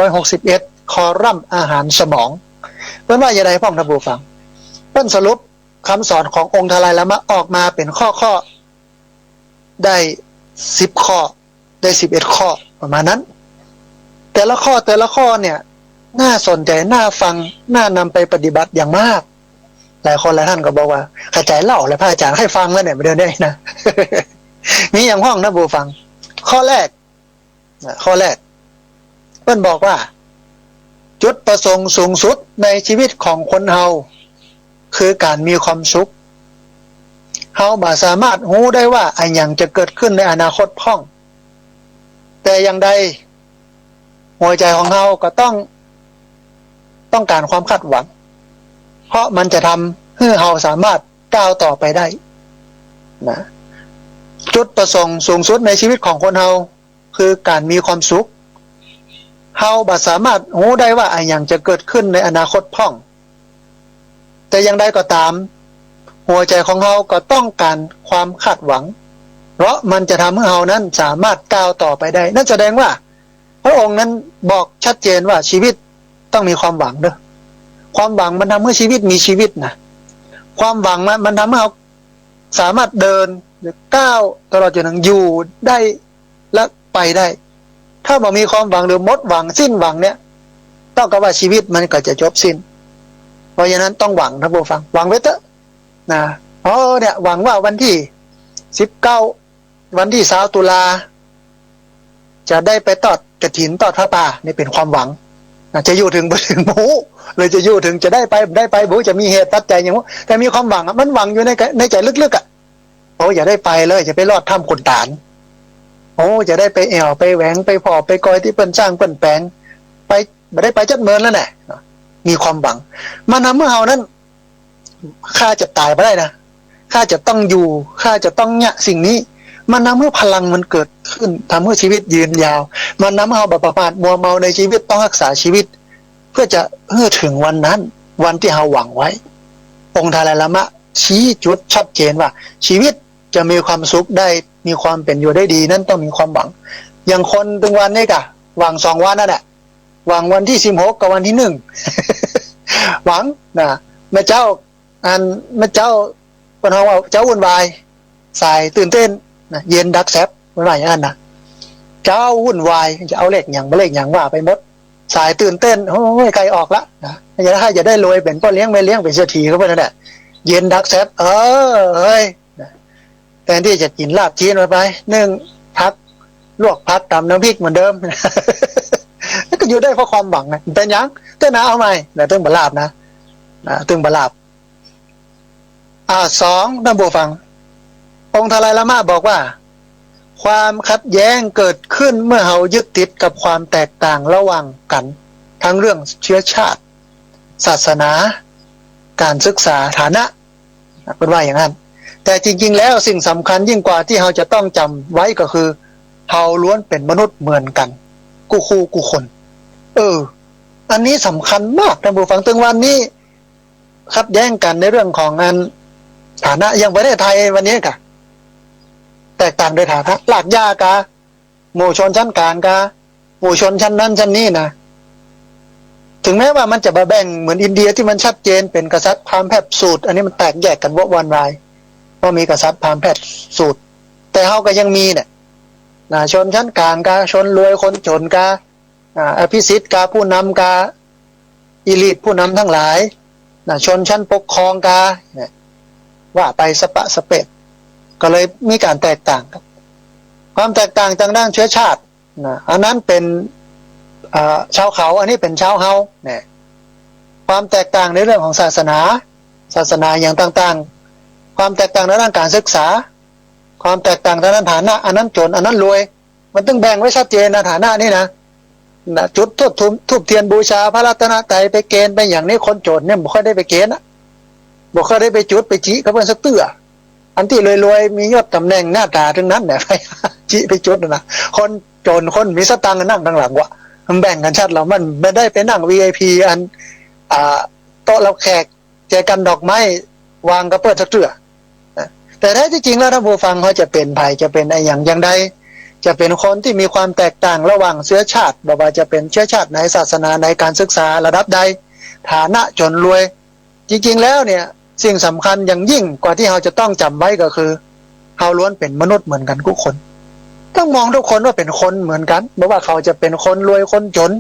2561คอลัมน์อาหารสมองเพิ่นว่าอย่างไรพ่องท่านผู้ฟังเพิ่นสรุปคำสอนขององค์ทาลายละมะออกมาเป็นข้อได้10ข้อได้11ข้อประมาณนั้นแต่ละข้อเนี่ยน่าสนใจน่าฟังน่านำไปปฏิบัติอย่างมากหลายคนหลายท่านก็บอกว่าเข้าใจเล่าแล้วพระอาจารย์ให้ฟังแล้วเนี่ยไม่เดินได้นะ มีอย่างห้องนะบูฟังข้อแรกเพิ่นบอกว่าจุดประสงค์สูงสุดในชีวิตของคนเฮาคือการมีความสุขเฮาบ่สามารถรู้ได้ว่าอันหยังจะเกิดขึ้นในอนาคตพ้องแต่อย่างใดหัวใจของเฮาก็ต้องการความคาดหวังเพราะมันจะทำให้เฮาสามารถก้าวต่อไปได้นะจุดประสงค์สูงสุดในชีวิตของคนเฮาคือการมีความสุขเฮาบ่สามารถรู้ได้ว่าอันหยังจะเกิดขึ้นในอนาคตพ้องแต่อย่างใดก็ตามหัวใจของเฮาก็ต้องการความคาดหวังเพราะมันจะทำให้เฮานั้นสามารถก้าวต่อไปได้นั่นแสดงว่าพระองค์นั้นบอกชัดเจนว่าชีวิตต้องมีความหวังเด้อความหวังมันทำให้ชีวิตมีชีวิตนะความหวังมันทำให้เราสามารถเดินหรือก้าวตลอดจนถึงอยู่ได้และไปได้ถ้าบ่มีความหวังหรือหมดหวังสิ้นหวังเนี่ยต้องกับว่าชีวิตมันก็จะจบสิ้นเพราะฉะนั้นต้องหวังท่านผู้ฟังหวังไว้เถอะนะเนี่ยหวังว่าวันที่19วันที่20ตุลาจะได้ไปทอดกฐินทอดพระป่านี่เป็นความหวังจะอยู่ถึงบ่ถึงหมูเลยจะอยู่ถึงจะได้ไปบ่จะมีเหตุปัจจัยอย่างว่าแต่มีความหวังมันหวังอยู่ในใจลึกๆอย่าได้ไปเลยจะไปรอดถ้ำขุนตาลจะได้ไปแอวไปแหวงไปพอไปกอยที่เปิ้นสร้างเปิ้นแปลงไปบ่ได้ไปจัดเมินแล้วแหละมีความหวังมันทำให้เฮานั้นข้าจะตายบ่ได้นะข้าจะต้องอยู่ข้าจะต้องเนี่ยสิ่งนี้มันทำให้พลังมันเกิดขึ้นทำให้ชีวิตยืนยาวมันทำให้เราแบบประมาทมัวเมาในชีวิตต้องรักษาชีวิตเพื่อจะถึงวันนั้นวันที่เราหวังไว้องค์ทาลายละมะชี้จุดชัดเจนว่าชีวิตจะมีความสุขได้มีความเป็นอยู่ได้ดีนั้นต้องมีความหวังอย่างคนถึงวันนี้กะหวัง2วันนั่นแหละหวังวันที่16กับวันที่1หวังนะแม่เจ้าแม่เจ้าเพิ่นเฮาว่าเจ้าวุ่นวายสายตื่นเต้นเย็นดักแซบมันว่าอย่างนั้นนะเจ้าวุ่นวายจะเอาเลขอย่างบ่เลขอย่างว่าไปหมดสายตื่นเต้นโอ้ยใครออกละนะอย่าได้รวยเป็นพ่อเลี้ยงแม่เลี้ยงเป็นเศรษฐีเขาไปนั่นแหละเย็นดักแซบเฮ้ยแทนที่จะกินลาบจีนไป1พักลวกพักตำน้ำพริกเหมือนเดิมก็อยู่ได้เพราะความหวังนะเป็นยังเต้นเอาใหม่แต่ตึงบลาบนะตึงบลาบ2ท่านผู้ฟังองค์ทาลายละมะบอกว่าความขัดแย้งเกิดขึ้นเมื่อเฮายึดติดกับความแตกต่างระหว่างกันทั้งเรื่องเชื้อชาติศาสนา การศึกษาฐานะเป็นว่าอย่างนั้นแต่จริงๆแล้วสิ่งสำคัญยิ่งกว่าที่เราจะต้องจำไว้ก็คือเราล้วนเป็นมนุษย์เหมือนกันกูคู่กูคนอันนี้สำคัญมากท่านผู้ฟังถึงวันนี้ขัดแย้งกันในเรื่องของงานฐานะอย่างประเทศไทยวันนี้กะแตกต่างโดยฐานะหลักยากะหมู่ชนชั้นกลางกะหมู่ชนชั้นนั้นชั้นนี้นะถึงแม้ว่ามันจะมาแบ่งเหมือนอินเดียที่มันชัดเจนเป็นกษัตริย์พราหมณ์แพทย์สูตรอันนี้มันแตกแยกกันวะวันวายว่ามีกษัตริย์พราหมณ์แพทย์สูตรแต่เฮาก็ยังมีเนี่ยชนชั้นกลางกะชนรวยคนจนกะอภิสิทธิ์กะผู้นำกะอีลิทผู้นำทั้งหลายชนชั้นปกครองกะว่าไปสปะสเปดก็เลยมีการแตกต่างครับความแตกต่างทางด้านเชื้อชาติอันนั้นเป็นชาวเขาอันนี้เป็นชาวเฮาเนี่ยความแตกต่างในเรื่องของศาสนาอย่างต่างๆความแตกต่างในด้านการศึกษาความแตกต่างในด้านฐานะอันนั้นจนอันนั้นรวยมันต้องแบ่งไว้ชัดเจนนะฐานะนี่นะจุดทูบเทียนบูชาพระรัตนตรัยไปเกณฑ์ไปอย่างนี้คนจนเนี่ยบ่ค่อยได้ไปเกณฑ์นะบ่ค่อยได้ไปจุดไปจี้กับเพิ่นสักเตื้ออันที่รวยๆมียศตำแหน่งหน้าตาทั้งนั้นเนี่ยไปจี้ไปจุดนะคนจนคนมีสตางค์นั่งข้างหลังวะมันแบ่งกันชัดแล้วมันไม่ได้ไปนั่ง VIP อันโต๊ะรับแขกแจกันดอกไม้วางกระเปิดสักเตื้อแต่แท้ที่จริงแล้วท่านผู้ฟังเขาจะเป็นภัยจะเป็นไอ้อย่างใดจะเป็นคนที่มีความแตกต่างระหว่างเชื้อชาติบอกว่าจะเป็นเชื้อชาติในศาสนาในการศึกษาระดับใดฐานะจนรวยจริงๆแล้วเนี่ยสิ่งสำคัญอย่างยิ่งกว่าที่เราจะต้องจำไว้ก็คือเราล้วนเป็นมนุษย์เหมือนกันทุกคนต้องมองทุกคนว่าเป็นคนเหมือนกันไม่ว่าเขาจะเป็นคนรวยคนจน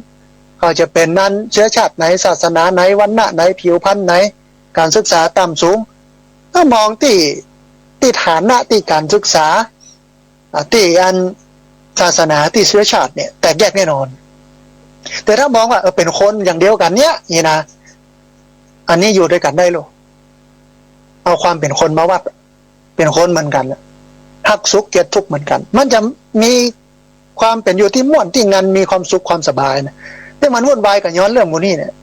เขาจะเป็นนั้นเชื้อชาติไหนศาสนาไหนวรรณะไหนผิวพรรณไหนการศึกษาต่ำสูงถ้ามองที่ฐานะที่การศึกษาที่อันศาสนาที่เชื้อชาติเนี่ยแตกแยกแน่นอนแต่ถ้ามองว่าเป็นคนอย่างเดียวกันเนี้ยนี่นะอันนี้อยู่ด้วยกันได้หรอเอาความเป็นคนมาวัดเป็นคนเหมือนกันฮักสุขเกลียดทุกข์เหมือนกันมันจะมีความเป็นอยู่ที่ม่วนที่งานมีความสุขความสบายนะแต่มันวุ่นวายกับย้อนเรื่องมูนี่เนี่ย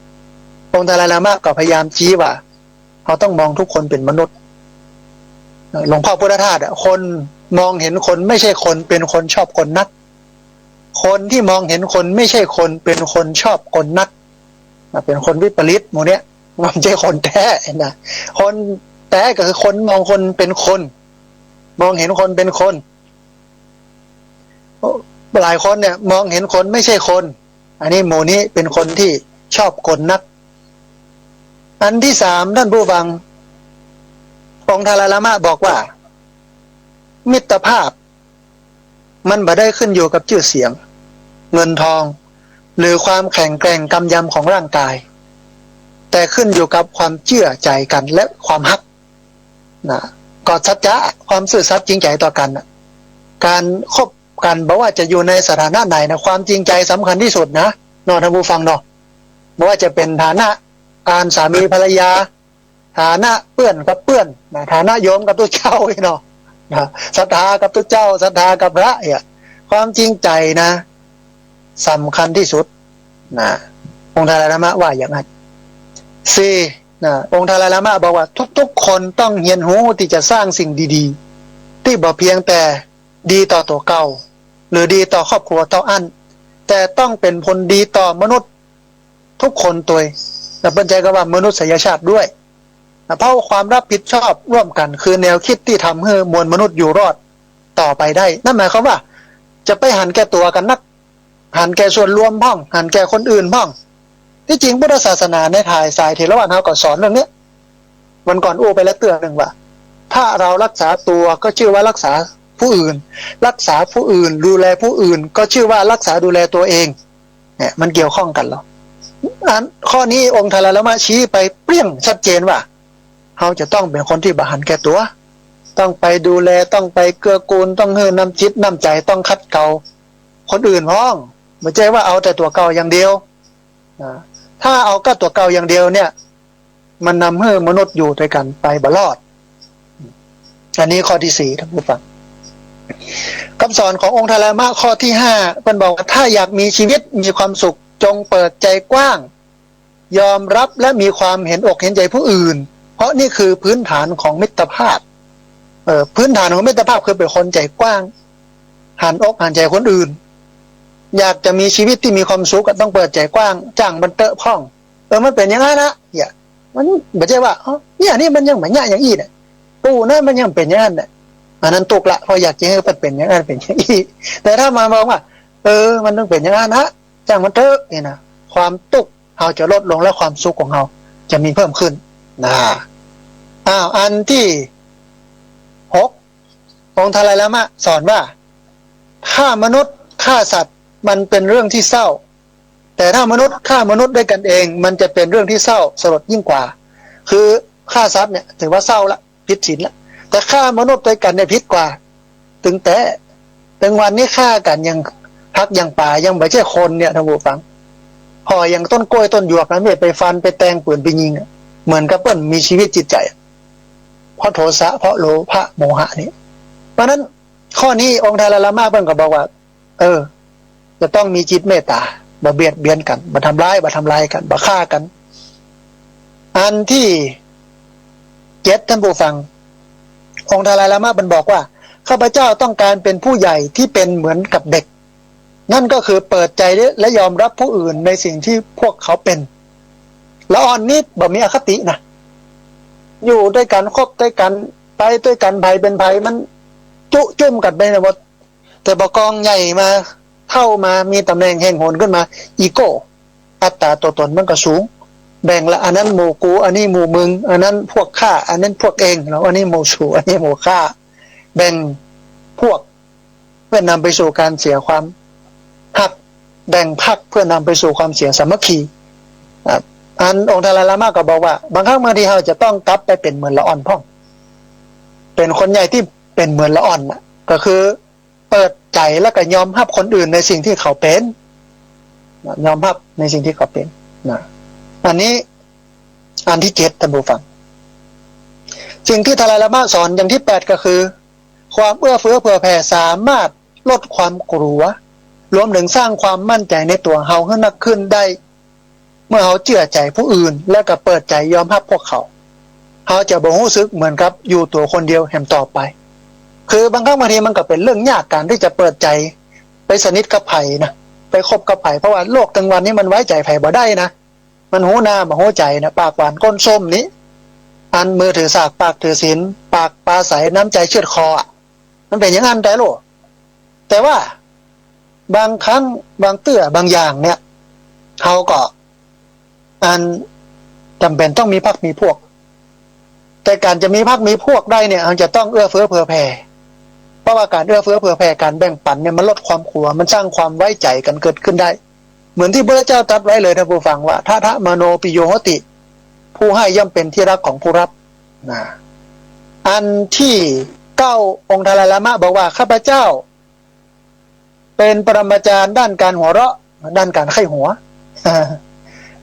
องค์ดาลาลามะก็พยายามชี้ว่าเขาต้องมองทุกคนเป็นมนุษย์หลวงพ่อพุทธทาสคนมองเห็นคนไม่ใช่คนเป็นคนชอบคนนักคนที่มองเห็นคนไม่ใช่คนเป็นคนชอบคนนักเป็นคนวิปริตหมู่เนี้ยมันไม่ใช่คนแท้นะคนแท้ก็คือคนมองคนเป็นคนมองเห็นคนเป็นคนหลายคนเนี่ยมองเห็นคนไม่ใช่คนอันนี้หมู่นี้เป็นคนที่ชอบคนนักอันที่สามท่านผู้ฟังองค์ดาลาลามะบอกว่ามิตรภาพมันบ่ได้ขึ้นอยู่กับชื่อเสียงเงินทองหรือความแข็งแกร่งกำยำของร่างกายแต่ขึ้นอยู่กับความเชื่อใจกันและความฮักกอดสัจจะความซื่อสัตย์จริงใจต่อกันการคบกันบอกว่าจะอยู่ในสถานะไหนนะความจริงใจสำคัญที่สุดนะท่านผู้ฟังไม่ว่าจะเป็นฐานะการสามีภรรยาฐานะเพื่อนกับเพื่อนฐานะโยมกับตัวเจ้าศรัทธากับตัวเจ้าศรัทธากับพระความจริงใจนะสำคัญที่สุดองค์ดาลาลามะว่าอย่างนั้นองค์ดาลาลามะบอกว่าทุกๆคนต้องเรียนรู้ที่จะสร้างสิ่งดีๆที่บ่เพียงแต่ดีต่อตัวเก่าหรือดีต่อครอบครัวต่ออันแต่ต้องเป็นผลดีต่อมนุษย์ทุกคนตัวและเป็นใจก็ว่ามนุษยชาติด้วยเพราะความรับผิดชอบร่วมกันคือแนวคิดที่ทำให้มวลมนุษย์อยู่รอดต่อไปได้นั่นหมายความว่าจะไปหันแก่ตัวกันนักหันแก่ส่วนรวมบ้างหันแก่คนอื่นบ้างที่จริงพุทธศาสนาในทายสายเทรวาทเขาก็สอนเรื่องนี้วันก่อนอู้ไปแล้วเตือนหนึ่งว่าถ้าเรารักษาตัวก็ชื่อว่ารักษาผู้อื่นรักษาผู้อื่นดูแลผู้อื่นก็ชื่อว่ารักษาดูแลตัวเองเนี่ยมันเกี่ยวข้องกันหรอข้อนี้องค์ดาลาลามะชี้ไปเปรี้ยงชัดเจนว่าเขาจะต้องเป็นคนที่บ่หันแก่ตัวต้องไปดูแลต้องไปเกื้อกูลต้องให้น้ำจิตน้ำใจต้องคัดเกลาคนอื่นพ้องไม่ใช่ว่าเอาแต่ตัวเก่าอย่างเดียวถ้าเอาก็ตัวเก่าอย่างเดียวเนี่ยมันนำให้มนุษย์อยู่ด้วยกันไปบ่รอดอันนี้ข้อที่4ท่านผู้ฟังคำสอนขององค์ดาลาลามะข้อที่5มันบอกว่าถ้าอยากมีชีวิตมีความสุขจงเปิดใจกว้าง ยอมรับและมีความเห็นอกเห็นใจผู้อื่นเพราะนี่คือพื้นฐานของมิตรภาพพื้นฐานของมิตรภาพคือเป็นคนใจกว้างหันอกหันใจคนอื่นอยากจะมีชีวิตที่มีความสุขก็ต้องเปิดใจกว้างจ้างบันเตอะพ่องมันเป็นอย่างนั้นนะอย่ามันไม่ใช่ว่าเนี่ยนี่มันยังเหมือนเนี่ยอย่างอี้เนี่ยตู้นั่นมันยังเป็นอย่างนั้นเนี่ยอันนั้นตุกละพออยากจะให้มันเป็นอย่างนั้นเป็นอย่างอี้แต่ถ้ามามองว่ามันต้องเป็นอย่างนั้นนะจ้างมันเตอะเนี่ยนะความตุกเราจะลดลงและความสุขของเราจะมีเพิ่มขึ้นนะอันที่6องค์ทาลายละมะสอนว่าถ้ามนุษย์ฆ่าสัตว์มันเป็นเรื่องที่เศร้าแต่ถ้ามนุษย์ฆ่ามนุษย์ด้วยกันเองมันจะเป็นเรื่องที่เศร้าสลดยิ่งกว่าคือฆ่าสัตว์เนี่ยถือว่าเศร้าละผิดศีลละแต่ฆ่ามนุษย์ด้วยกันเนี่ยผิดกว่าถึงวันนี้ฆ่ากันยังพักยังป่ายังไม่ใช่คนเนี่ยท่านผู้ฟังห่ออย่างต้นกล้วยต้นหยวกนะไม่ไปฟันไปแทงปืนไปยิงเหมือนกับเปิ้ลมีชีวิตจิตใจเพราะโทสะเพราะโลภะโมหะนี่เพราะนั้นข้อนี้องค์ทาลายละมะเปิ้ลก็บอกว่าจะต้องมีจิตเมตตาบ่เบียดเบียนกันบ่ทำร้ายกันบ่ฆ่ากันอันที่7ท่านผู้ฟังองค์ทาลายละมะมันบอกว่าข้าพเจ้าต้องการเป็นผู้ใหญ่ที่เป็นเหมือนกับเด็กนั่นก็คือเปิดใจและยอมรับผู้อื่นในสิ่งที่พวกเขาเป็นละอ่อนนิดบ่มีอคตินะอยู่ด้วยกันคบด้วยกันไปด้วยกันภัยเป็นภัยมันจุ่มกันไปนะว่าแต่บ่กองใหญ่มาเข้ามามีตำแหน่งแห่งหนขึ้นมาอีโก้อัตตาตัวตนมันก็สูงแบ่งละอันนั้นหมู่กูอันนี้หมู่มึงอันนั้นพวกข้าอันนั้นพวกเองแล้วอันนี้หมู่สูอันนี้หมู่ข้าแบ่งพวกเพื่อนำไปสู่การเสียความหักแบ่งพรรคเพื่อนำไปสู่ความเสียสามัคคีอันองค์ทาลายละมะก็บอกว่าบางครั้งบางทีเราจะต้องกลับไปเป็นเหมือนละอ่อนพ่องเป็นคนใหญ่ที่เป็นเหมือนละอ่อนนะก็คือเปิดใจแล้วก็ยอมรับคนอื่นในสิ่งที่เขาเป็นยอมรับในสิ่งที่เขาเป็นนะอันนี้อันที่7ท่านผู้ฟังสิ่งที่ทาลายละมะสอนอย่างที่8ก็คือความเอื้อเฟื้อเผื่อแผ่สามารถลดความกลัวรวมถึงสร้างความมั่นใจในตัวเฮาให้มากขึ้นได้เมื่อเฮาเชื่อใจผู้อื่นและก็เปิดใจยอมรับพวกเขาเฮาจะบ่รู้สึกเหมือนกับอยู่ตัวคนเดียวแห่งต่อไปคือบางครั้งบางทีมันก็เป็นเรื่องยากการที่จะเปิดใจไปสนิทกับไผนะไปคบกับไผเพราะว่าโลกทั้งวันนี้มันไว้ใจไผบ่ได้นะมันหูหน้าบ่หูใจนะปากหวานก้นส้มนี้อันมือถือสากปากถือศีลปากปลาใสน้ำใจเชือดคอมันเป็นอย่างนั้นได้โลแต่ว่าบางครั้งบางบางอย่างเนี่ยเขาก็อันจำเป็นต้องมีพรรคมีพวกแต่การจะมีพรรคมีพวกได้เนี่ยมันจะต้องเอื้อเฟื้อเผื่อแผ่เพราะว่าการเอื้อเฟื้อเผื่อแผ่การแบ่งปันเนี่ยมันลดความขัวมันสร้างความไว้ใจกันเกิดขึ้นได้เหมือนที่พระเจ้าตรัสไว้เลยท่านผู้ฟังว่าทะมโนปิโยโหติผู้ให้ย่อมเป็นที่รักของผู้รับนะอันที่9องค์ทาลายละมะบอกว่าข้าพเจ้าเป็นปรมาจารย์ด้านการหัวเราะด้านการไข้หัว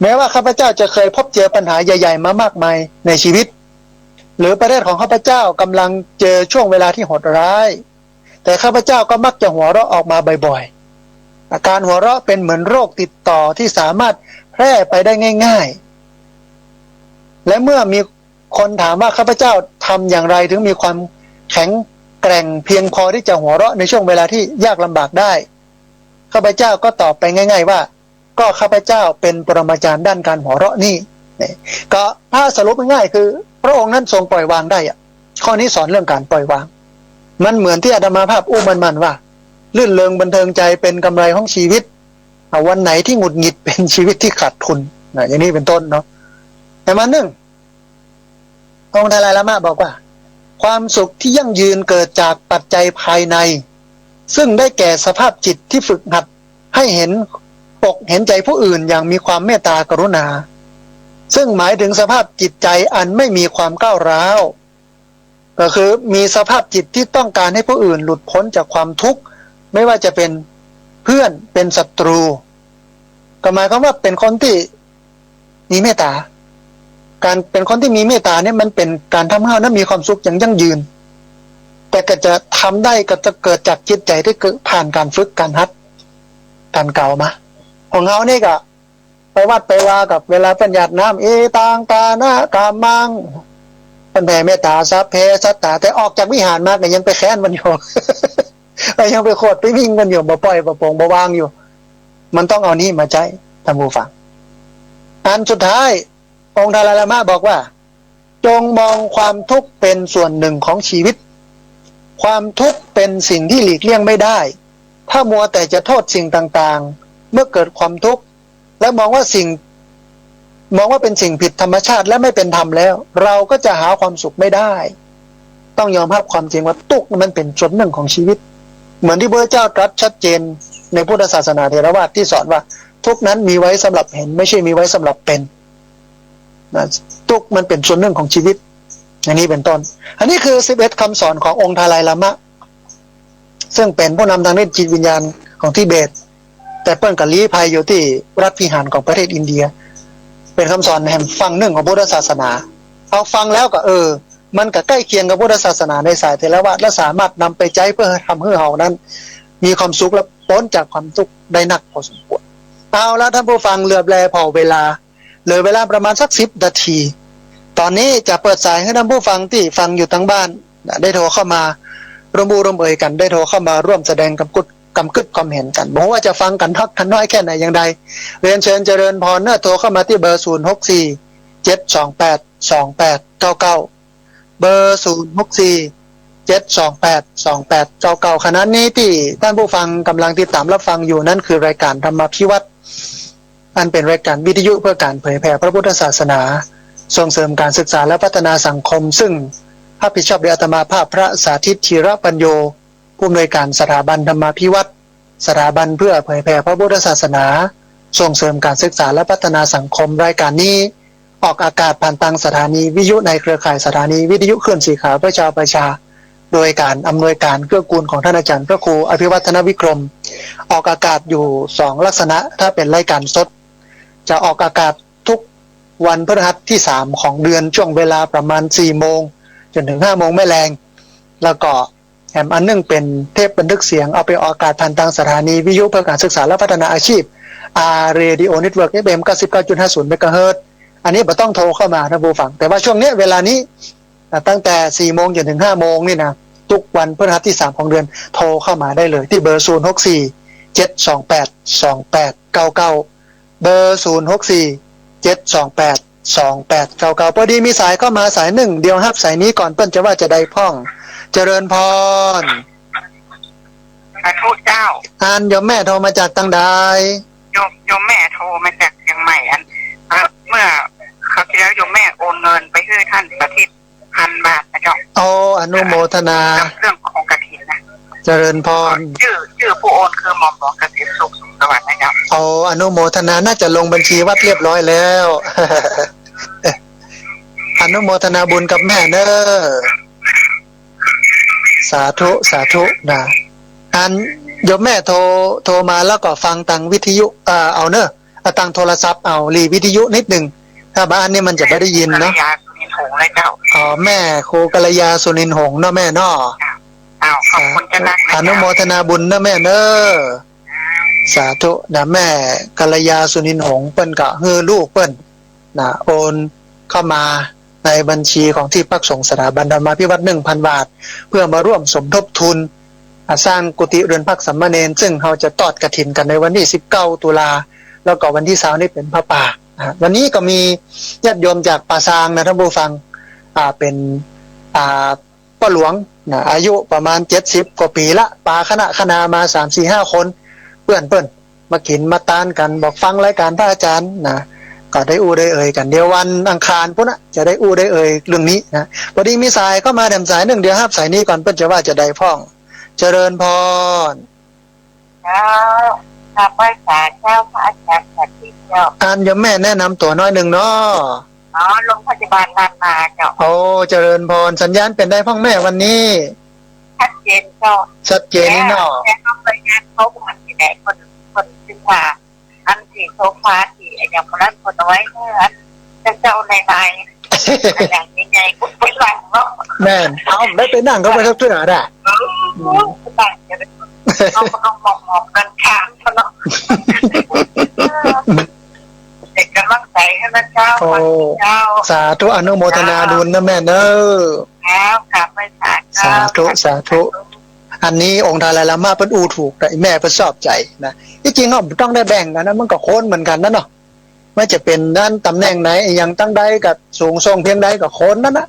แม้ว่าข้าพเจ้าจะเคยพบเจอปัญหาใหญ่ๆมามากมายในชีวิตหรือประเทศของข้าพเจ้ากำลังเจอช่วงเวลาที่โหดร้ายแต่ข้าพเจ้าก็มักจะหัวเราะออกมาบ่อยๆอาการหัวเราะเป็นเหมือนโรคติดต่อที่สามารถแพร่ไปได้ง่ายๆและเมื่อมีคนถามว่าข้าพเจ้าทำอย่างไรถึงมีความแข็งแกร่งเพียงพอที่จะหัวเราะในช่วงเวลาที่ยากลำบากได้ข้าพเจ้าก็ตอบไปง่ายๆว่าก็ข้าพเจ้าเป็นปรมาจารย์ด้านการหัวเราะนี่ก็ถ้าสรุปง่ายๆคือพระองค์นั้นทรงปล่อยวางได้ข้อนี้สอนเรื่องการปล่อยวางมันเหมือนที่อาตมาภาพอู้มันว่าลื่นเริงบันเทิงใจเป็นกำไรของชีวิตวันไหนที่หงุดหงิดเป็นชีวิตที่ขาดทุนอย่างนี้เป็นต้นเนาะแต่มาองค์ทาลายละมะบอกว่าความสุขที่ยั่งยืนเกิดจากปัจจัยภายในซึ่งได้แก่สภาพจิตที่ฝึกหัดให้เห็นอกเห็นใจผู้อื่นอย่างมีความเมตตากรุณาซึ่งหมายถึงสภาพจิตใจอันไม่มีความก้าวร้าวก็คือมีสภาพจิตที่ต้องการให้ผู้อื่นหลุดพ้นจากความทุกข์ไม่ว่าจะเป็นเพื่อนเป็นศัตรูก็หมายความว่าเป็นคนที่มีเมตตาการเป็นคนที่มีเมตตาเนี่ยมันเป็นการทำให้เรานั้นมีความสุขอย่างยั่งยืนแต่ก็จะทำได้ก็จะเกิดจากจิตใจที่เกิดผ่านการฝึกการหัดการเก่ามาของเราเนี่ยก็ ไปวัดไปวากับเวลาเป็นหยาดน้ำเอตังกานะกามังเป็นแผ่เมตตาสัพเพสัตตาแต่ออกจากวิหารมาก็ยังไปแค้นมันอยู่ ยังไปโคตรไปวิ่งมันอยู่บ่ปล่อยบ่โปร่งบ่วางอยู่มันต้องเอานี้มาใช้ท่านผู้ฟังอันสุดท้ายองค์ดาลาลามะบอกว่าจงมองความทุกข์เป็นส่วนหนึ่งของชีวิตความทุกข์เป็นสิ่งที่หลีกเลี่ยงไม่ได้ถ้ามัวแต่จะโทษสิ่งต่างๆเมื่อเกิดความทุกข์และมองว่าเป็นสิ่งผิดธรรมชาติและไม่เป็นธรรมแล้วเราก็จะหาความสุขไม่ได้ต้องยอมรับความจริงว่าทุกข์มันเป็นส่วนหนึ่งของชีวิตเหมือนที่พระเจ้าตรัสชัดเจนในพุทธศาสนาเถรวาทที่สอนว่าทุกข์นั้นมีไว้สำหรับเห็นไม่ใช่มีไว้สำหรับเป็นทุกข์มันเป็นส่วนหนึ่งของชีวิตอย่างนี้เป็นต้นอันนี้คือ11คำสอนขององค์ดาไลลามะซึ่งเป็นผู้นำทางด้านจิตวิญญาณของทิเบตแต่เปิ้ลกับลี้ภัยอยู่ที่รัฐพิหารของประเทศอินเดียเป็นคำสอนแห่งฝั่งหนึ่งของพุทธศาสนาเอาฟังแล้วก็มันก็ใกล้เคียงกับพุทธศาสนาในสายเถรวาทและสามารถนำไปใช้เพื่อทำให้เรานั้นมีความสุขและพ้นจากความทุกข์ได้หนักพอสมควรเอาแล้วท่านผู้ฟังเหลือบแลพอเวลาเหลือเวลาประมาณสัก10 นาทีตอนนี้จะเปิดสายให้ท่านผู้ฟังที่ฟังอยู่ทั้งบ้านได้โทรเข้ามาร่วมเอ่ยกันได้โทรเข้ามาร่วมแสดงกำกึดความเห็นกันบอกว่าจะฟังกันทักกันน้อยแค่ไหนอย่างใดเรียนเชิญเจริญพรโทรเข้ามาที่เบอร์064-728-2899เบอร์064-728-2899ขณะนี้ที่ท่านผู้ฟังกำลังติดตามรับฟังอยู่นั่นคือรายการธรรมพิวัตรอันเป็นรายการวิทยุเพื่อการเผยแผ่พระพุทธศาสนาส่งเสริมการศึกษาและพัฒนาสังคมซึ่งรับผิดชอบโดยอาตมาภาพพระสาธิตธีรปัญโยผู้อำนวยการสถาบันธรรมพิวัตรสถาบันเพื่อเผยแผ่พระพุทธศาสนาส่งเสริมการศึกษาและพัฒนาสังคมรายการนี้ออกอากาศผ่านทางสถานีวิทยุในเครือข่ายสถานีวิทยุคลื่นสีขาวประชาโดยการอำนวยการเกื้อกูลของท่านอาจารย์พระครูอภิวัฒนวิกรมออกอากาศอยู่2ลักษณะถ้าเป็นรายการสดจะออกอากาศทุกวันพฤหัสที่3ของเดือนช่วงเวลาประมาณ 4 โมงจนถึง 5 โมงแม่แรงแล้วก็แถมอันนึงเป็นเทปบันทึกเสียงเอาไปออกอากาศผ่านทางสถานีวิทยุเพื่อการศึกษาและพัฒนาอาชีพRadio Network FM 99.50 เมกะเฮิรตซ์อันนี้บ่ต้องโทรเข้ามาท่านผู้ฟังแต่ว่าช่วงนี้เวลานี้ตั้งแต่ 4 โมงจนถึง 5 โมงนี่นะทุกวันพฤหัสที่3ของเดือนโทรเข้ามาได้เลยที่เบอร์064-728-2899เบอร์064-728-2899พอดีมีสายเข้ามาสายหนึ่งเดียวครับสายนี้ก่อนเปิ้นจะว่าจะได้พ่องเจริญพรพระทุเจ้าโยมแม่โทรมาจากตังใดโยมแม่โทรมาจากเชียงใหม่เมื่อเขาที่แล้วโยมแม่โอนเงินไปให้ท่านประทิต1,000 บาทนะเจ้าอนุโมทนาเรื่องของกฐินนะเจริญพรชื่อผู้โอนคือหม่อมหลวงเกษมสุขสวัสดิ์นะเจ้าอนุโมทนาน่าจะลงบัญชีวัดเรียบร้อยแล้ว อนุโมทนาบุญกับแม่เด้อสาธุนะโยมแม่โทรมาแล้วก็ฟังทางวิทยุเอาเนอะทางโทรศัพท์เอารีวิทยุนิดนึงถ้าบ้านนี่มันจะไม่ได้ยินเนาะแม่ครูกัลยาสุนินหงส์เนาะแม่เนาะขอบคุณจ้าอนุโมทนาบุญนะแม่เนอะสาธุนะแม่กัลยาสุนินหงส์เปิ้นก็ฮือลูกเปิ้นนะโอนเข้ามาในบัญชีของที่พักสงฆ์สถาบันธรรมพิวัตร 1,000 บาทเพื่อมาร่วมสมทบทุนสร้างกุฏิเรือนพักสามเณรซึ่งเราจะทอดกฐินกันในวันที่19 ตุลาแล้วก็วันที่20นี่เป็นพระป่าวันนี้ก็มีญาติโยมจากป่าซางนะท่านผู้ฟังเป็นป้าหลวงนะอายุประมาณ70 กว่าปีละป่าคณะมา 3-4-5 คนเพื่อนมากินมาตานกันบอกฟังรายการพระอาจารย์นะก็ได้ได้เอ่ยกันเดี๋ยววันอังคารพุ่นนะจะได้ได้เอ่ยเรื่องนี้นะพอดีมีสายเข้ามาแถมสายหนึ่งเดี๋ยวห้าสายนี้ก่อนเพิ่นจะว่าจะได้พ่องเจริญพรข้าพเจ้าพระอาจารย์สัตย์เจ้าโยมแม่แนะนำตัวน้อยหนึ่งเนาะโรงพยาบาลนานนาเจ้าเจริญพรสัญญาณเป็นได้พ่องแม่วันนี้ชัดเจนเจ้าชัดเจนนี่เนาะแต่ต้องไปงานเขาคนที่ไหนคนซึ่งว่าอันที่โซฟาที่อย่างนั้นคนเอาไว้เนี่ยเจ้าในอย่างใหญ่ๆก็ไปหลังเนาะแม่ไม่ไปนั่งเขาไปทักเสื้อได้ต้องมองกันช้างเนาะ โอ้ เจ้า สาธุอนุโมทนาบุญนะแม่เนอะ ครับกลับไปสาธุ สาธุ อันนี้องค์ดาลายลามาเป็นอูถูกแต่แม่เป็นชอบใจนะที่จริงเขาต้องได้แบ่งกันนะมันก็โค้นเหมือนกันนะเนาะไม่จะเป็นด้านตำแหน่งไหนยังตั้งได้กับสูงทรงเพียงใดกับโค้นนั่นนะ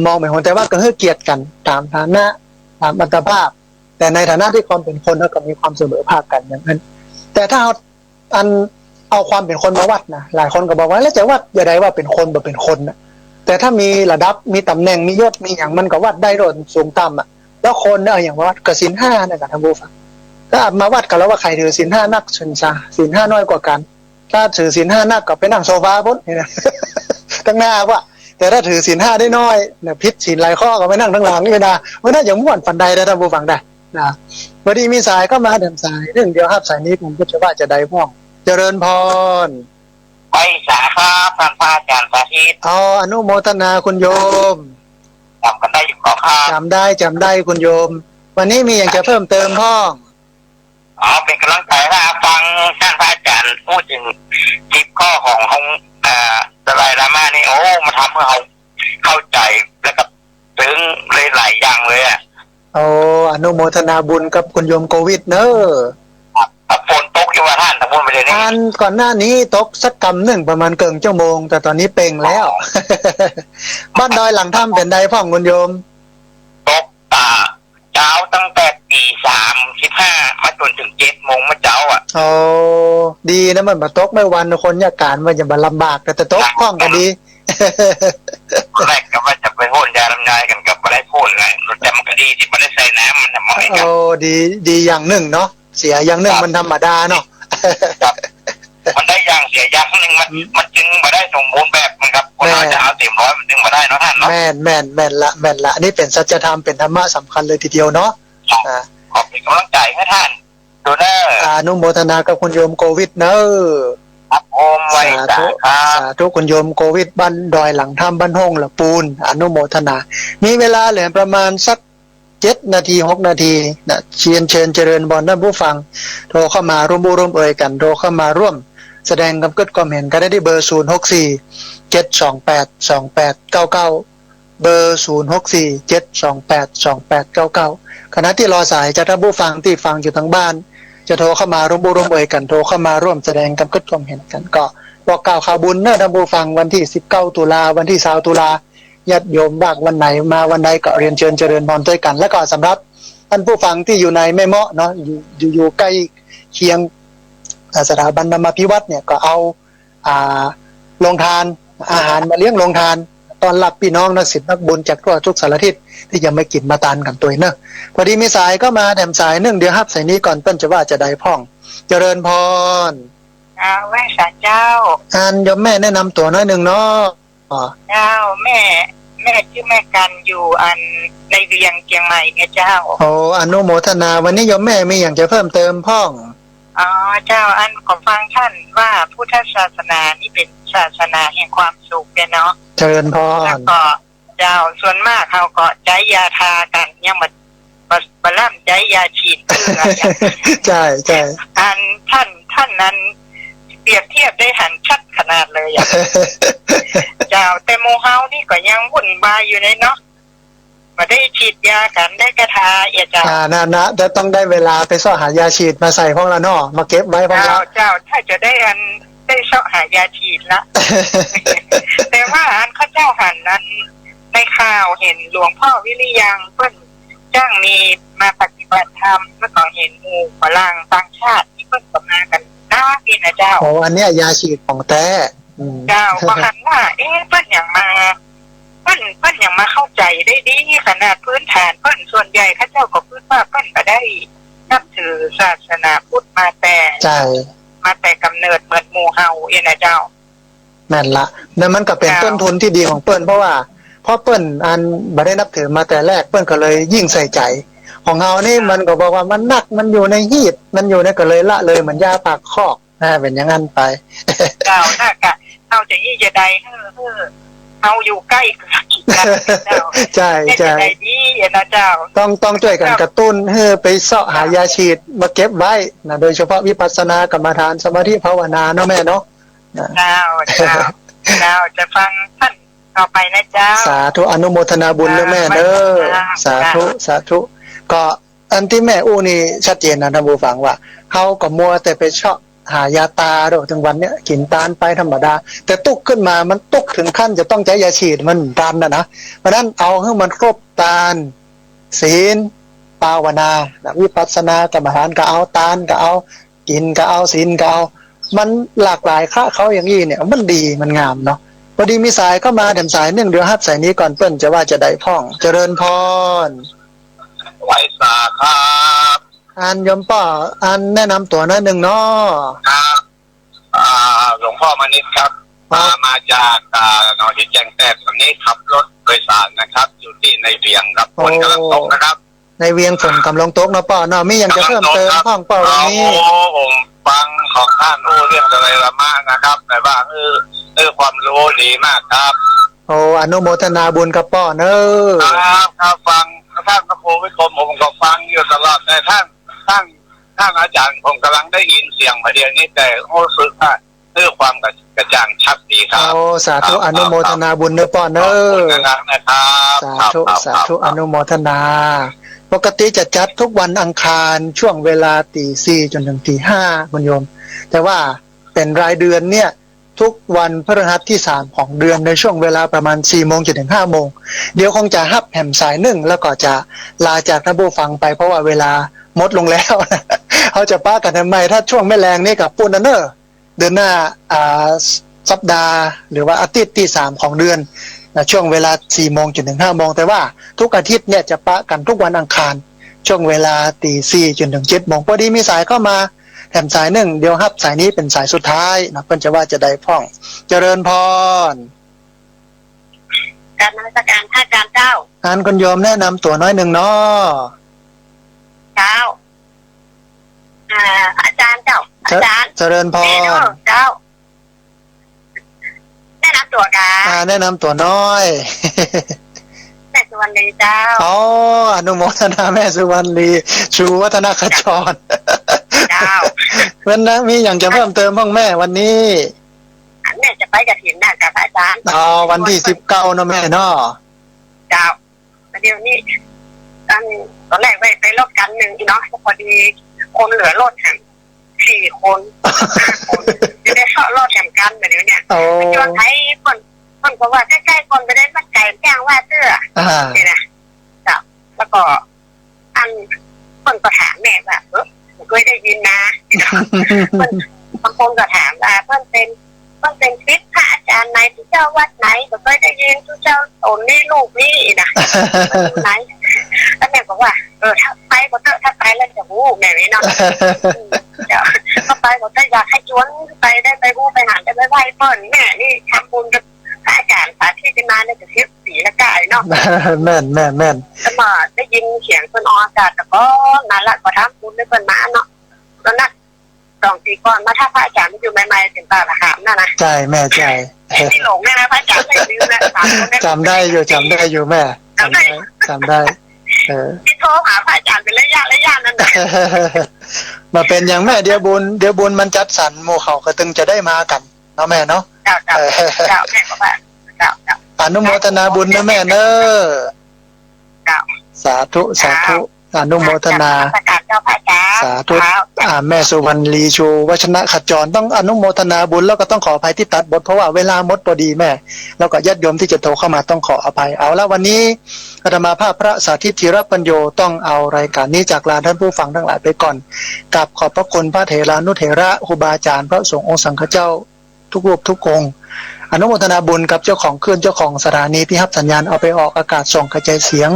มองไม่คนแต่ว่าก็ให้เกียรติกันตามฐานะตามอัตภาพ แต่ในฐานะที่ความเป็นคนก็มีความเสมอภาคกันอย่างนั้นแต่ถ้าเอาความเป็นคนมาวัดนะหลายคนก็บอกว่าแล้วจะวัดอย่าใดว่าเป็นคนแบบเป็นคนนะแต่ถ้ามีระดับมีตำแหน่งมียศมีอย่างมันก็วัดได้โดนสูงต่ำอ่ะแล้วคนเนี่ยอย่างวัดกับศีลห้าเนี่ยกับทางบูฟังก็มาวัดกันแล้วว่าใครถือศีลห้านักชนชาศีลห้าน้อยกว่ากันถ้าถือศีลห้านักก็ไปนั่งโซฟาบนนี่นะตั้งหน้าว่าแต่ถ้าถือศีลห้าได้น้อยเนี่ยพิษศีลหลายข้อก็ไปนั่งทั้งหลังนี่นะไม่น่าอย่างม่วนปันใดได้ทางบูฟังได้นะพอดีมีสายก็มาเดินสายเรื่องเดียวครับสายนี้ผมก็จะว่าจะได้พ่องเจริญพร ไปสาครับท่านพระอาจารย์สาธิต อ๋ออนุโมทนาคุณโยม จำกันได้อยู่ขอครับ จำได้คุณโยม วันนี้มีอย่างจะเพิ่มเติมพ่อง เป็นกำลังใจนะฟังท่านพระอาจารย์พูดถึง10 ข้อของดาลายลามานี่โอ้มาทำให้เราเข้าใจแล้วก็ถึงหลายอย่างเลยอ่ะ โอ้อนุโมทนาบุญกับคุณโยมโควิดเนอะ ฝนตกอยู่ว่าท่านตะพูนไปเลยนี่ อันก่อนหน้านี้ตกสักกำหนึ่งประมาณเกินชั่วโมงแต่ตอนนี้เป่งแล้ว บ้านดอยหลังถ้ำเป็นใดพ่องคุณโยม ตกเช้าตั้งแต่3:15มาจนถึง7 โมงเมื่อเช้าอ่ะ โอ้ดีนะมันมาตกไม่วันคนยากการมันจะมาลำบากแต่ตกพ่องก็ดี แรกก็ว่าจะไปพ่นยาลำไยกันกับไม่ได้พ่นเลยแต่มันก็ดีที่ไม่ได้ใส่น้ำมันทำให้กัน โอ้ดีอย่างหนึ่งเนาะเสียอย่างหนึ่งมันธรรมดาเนาะ มันได้อย่างเสียอย่างหนึ่งมันจึงมาได้สมบูรณ์แบบมันครับคนเราจะเอา100มันจึงมาได้เนาะท่านเนาะ แม่นละนี่เป็นสัจธรรมเป็นธรรมะสำคัญเลยทีเดียวเนาะ ขอเป็นกำลังใจให้ท่านดูเนอร์ อนุโมทนากับคุณโยมโควิดเนอะ ครับโอมไว้สาครั สาธุคุณโยมโควิดบ้านดอยหลังถ้ำบ้านห้องละปูนอนุโมทนา มีเวลาเหลือประมาณสัก7 นาที6 นาทีนะเชิญเจริญบอลท่านผู้ฟังโทรเข้ามาร่วมเอ่ยกันโทรเข้ามาร่วมแสดงความเห็นกันได้ที่เบอร์064-728-2899เบอร์064-728-2899ขณะที่รอสายจะท่านผู้ฟังที่ฟังอยู่ทางบ้านจะโทรเข้ามาร่วมเอ่ยกันโทรเข้ามาร่วมแสดงความเห็นกันก็บอกกล่าวข่าวบุญเนอะท่านผู้ฟังวันที่19 ตุลาวันที่20 ตุลาญาติโยมว่างวันไหนมาวันใดก็เรียนเชิญเจริญพรด้วยกันแล้วก็สำหรับท่านผู้ฟังที่อยู่ในแม่เมาะเนาะอยู่ใกล้เคียงสถาบันธรรมพิวัตรเนี่ยก็เอาโรงทานอาหารมาเลี้ยงโรงทานตอนรับพี่น้องนักศิษย์นักบุญจากทั่วทุกสารทิศที่ยังไม่กินมาตานกันตัวเนอะพอดีมีสายก็มาแถมสายเดี๋ยวฮับสายนี้ก่อนเปิ้นจะว่าจะได้พ่องเจริญพรแม่สาเจ้าโยมแม่แนะนำตัวน้อยหนึ่งเนาะเจ้าแม่ชื่อแม่กันอยู่ในเวียงเชียงใหม่เนี่ยเจ้าโอ้อนุโมทนาวันนี้โยมแม่มีอย่างจะเพิ่มเติมพ่องเจ้าขอฟังท่านว่าพุทธศาสนานี่เป็นศาสนาแห่งความสุขเนาะเจริญพรแล้วก็เจ้าส่วนมากเขาก็ใจยาทากันยังมาล่ำใจยาฉีดใช่ท่านนั้นเปรียบเทียบได้หันชัดขนาดเลยเจ้าแต่โมเฮานี่ก็ยังวุ่นวายอยู่เลยเนาะมาได้ฉีดยากันได้กระทาเจ้านะจะต้องได้เวลาไปซ่อหายาฉีดมาใส่พวกเราเนาะมาเก็บไว้พวกเราเจ้าถ้าจะได้ซ่อหายาฉีดละ แต่ว่าเขาเจ้าหันนั้นในข่าวเห็นหลวงพ่อวิริยังเพิ่นจ้างมีมาปฏิบัติธรรมแล้วก็เห็นหมู่ฝรั่งต่างชาติที่เพิ่นก็มากันน่ากินนะเจ้าโอ้อันนี้ยาฉีดของแท้เจ้าว่าหันว่าเพิ่นอย่างมาเพิ่นอย่างมาเข้าใจได้ดีขนาดพื้นฐานเพิ่นส่วนใหญ่เขาเจ้าก็พูดว่าเพิ่นก็ได้นับถือศาสนาพุทธมาแต่กำเนิดเหมือนหมู่เฮานะเจ้านั่นละนั่นมันก็เป็นต้นทุนที่ดีของเปิ้นเพราะเปิ้นบ่ได้นับถือมาแต่แรกเปิ้นก็เลยยิ่งใส่ใจของเฮานี่มันก็บอกว่ามันหนักมันอยู่ในหีดมันอยู่ในก็เลยละเลยเหมือนยาปากคอกเป็นอย่างนั้นไปเจ้าถ้ากะเฮาจะยี่จะใดเฮาอยู่ใกล้กันเจ้าใช่ดีนะเจ้าต้องช่วยกันกระตุ้นให้ไปเสาะหายาฉีดมาเก็บไว้นะโดยเฉพาะวิปัสสนากรรมฐานสมาธิภาวนาเนาะแม่เนาะเจ้า เจ้าจะฟังท่านต่อไปนะเจ้าสาธุอนุโมทนาบุญด้วยแม่เด้อสาธุสาธุก็อันที่แม่อู้นี่ชัดเจนนะท่านผู้ฟังว่าเขาก็มัวแต่ไปชอบหายาตาโดถึงวันเนี้ยกินตาลไปธรรมดาแต่ตุกขึ้นมามันตุกถึงขั้นจะต้องใช้ยาฉีดมันตันนะเพราะนั้นเอาให้มันครบตาลศีลภาวนาวิปัสสนากรรมฐานก็เอาตาลก็เอากินก็เอาศีลก็เอามันหลากหลายค่าเขาอย่างนี้เนี่ยมันดีมันงามเนาะพอดีมีสายเข้ามาแถมสายหนึ่งเดี๋ยวฮับสายนี้ก่อนเปิ้นจะว่าจะได้พ่องเจริญพรไว้สาครับอันยมป้ออันแนะนำตัวหนึ่งเนาะครับหลวงพ่อมณิษฐ์ครับมาจากหนองหินแจงแตกวันนี้ขับรถโดยสารนะครับอยู่ที่ในเวียงครับฝนกำลังตกนะครับในเวียงฝนกำลังตกเนาะป้อเนาะมีอย่างจะเพิ่มเติมพ่องป้อวันนี้ผมฟังของท่านเรื่องอะไรละมากนะครับแต่ว่าความรู้ดีมากครับโอ้อนุโมทนาบุญกับป้อเนอะครับฟังท่านพระครูวิคมผมก็ฟังอยู่ตลอดแต่ท่านอาจารย์ผมกำลังได้ยินเสียงมาเดียวนี้แต่รู้สึกว่าความกระจ่างชัดดีครับโอ้สาธุอนุโมทนาบุญเนอะป้อเนอะนะครับสาธุสาธุอนุโมทนาปกติจะจัดทุกวันอังคารช่วงเวลา 4:00 จนถึง 5:00 คุณโยมแต่ว่าเป็นรายเดือนเนี่ยทุกวันพฤหัสที่3ของเดือนในช่วงเวลาประมาณ 4:00 จนถึง 5:00 เดี๋ยวคงจะฮับแหมสายหนึ่งแล้วก็จะลาจากท่านผู้ฟังไปเพราะว่าเวลาหมดลงแล้ว เขาจะป้ากันทำไมถ้าช่วงไม่แรงนี่กับปุ่นเนอร์เดือนหน้าสัปดาห์หรือว่าอาทิตย์ที่3ของเดือนช่วงเวลา 4:00 จนถึง 5:00 แต่ว่าทุกอาทิตย์เนี่ยจะปะกันทุกวันอังคารช่วงเวลา 4:00 จนถึง 7:00 พอดีมีสายเข้ามาแถมสายหนึ่งเดี๋ยวฮับสายนี้เป็นสายสุดท้ายนะเพิ่นจะว่าจะได้พ่องเจริญพรการนมัสการพระอาจารย์เจ้าอันคุณโยมแนะนำตัวน้อยหนึ่งเนาะเจ้าอาจารย์เจ้าอาจารย์เจริญพรเจ้าแนะนำตัวกันแนะนำตัวน้อยแม่สุวรรณลีเจ้าอ๋ออนุโมทนาแม่สุวรรณลีชูวัฒนขจรเจ้าวันนั้นมีอย่างจะเพิ่มเติมบ้างแม่วันนี้แม่จะไปกฐินน่ะกับอาจารย์วันที่19เนาะแม่เนาะเจ้าเดี๋ยวนี้ตอนแรกไปรถกันหนึ่งเนาะพอดีคนเหลือรถแถม4 คนจะได้เข้ารถแถมกันแบบนี้เนี่ยจนไทยคนก็ว่าใกล้ๆคนไปได้มันไก่แจ้งว่าเสื้อนี่นะเจ้าแล้วก็คนก็ถามแม่ว่าเคยได้ยินนะบางคนก็ถามว่าเพิ่นเป็นศิษย์พระอาจารย์ไหนที่เจ้าวัดไหนก็เคยได้ยินที่เจ้าตนนี่ลูกนี่นะไหนแล้วแม่บอกว่าถ้าไปก็เถอะถ้าไปแล้วจะวู้แม่ไม่นอนถ้าไปก็จะอยากให้ชวนไปได้ไปวู้ไปหาได้ไปไหว้เพิ่นแม่นี่ทำบุญกับพระอาจารย์สาธิตมาเนี่ยจะเทียบสีละกายเนาะแม่นจะมาได้ยินเสียงเพิ่นออกอากาศแต่ก็นั่นละก็ทำบุญด้วยเพิ่นมาเนาะแล้วนะ2 ปีก่อนมาถ้าพระอาจารย์อยู่ใหม่ๆเป็นตาละหามนะใช่แม่ใช่ที่หลงเนี่ยนะพระอาจารย์ไม่ลืมนะจำได้อยู่แม่จำได้ที่โทรหาพระอาจารย์เป็นระยะนั่นแหละมาเป็นอย่างแม่เดี๋ยวบุญมันจัดสรรหมู่เขาก็ตึงจะได้มากันเนาะแม่เนาะเจ้าแม่ก็ว่าเจ้าอนุโมทนาบุญนะแม่เนอะสาธุอนุโมทนาสาธุแม่สุวรรณลีชูวัชนะขจรต้องอนุโมทนาบุญแล้วก็ต้องขออภัยที่ตัดบทเพราะว่าเวลาหมดพอดีแม่แล้วก็ญาติโยมที่จะโทรเข้ามาต้องขออภัยเอาละวันนี้อาตมาภาพพระสาธิตธีรปัญโยต้องเอารายการนี้จากลาท่านผู้ฟังทั้งหลายไปก่อนกับขอบพระคุณพระเถรานุเถระครูบาอาจารย์พระสงฆ์องค์สังฆเจ้าทุกรูปทุกองค์อนุโมทนาบุญกับเจ้าของคลื่นเจ้าของสถานีที่รับสัญญาณเอาไปออกอากาศส่งกระจายเสียง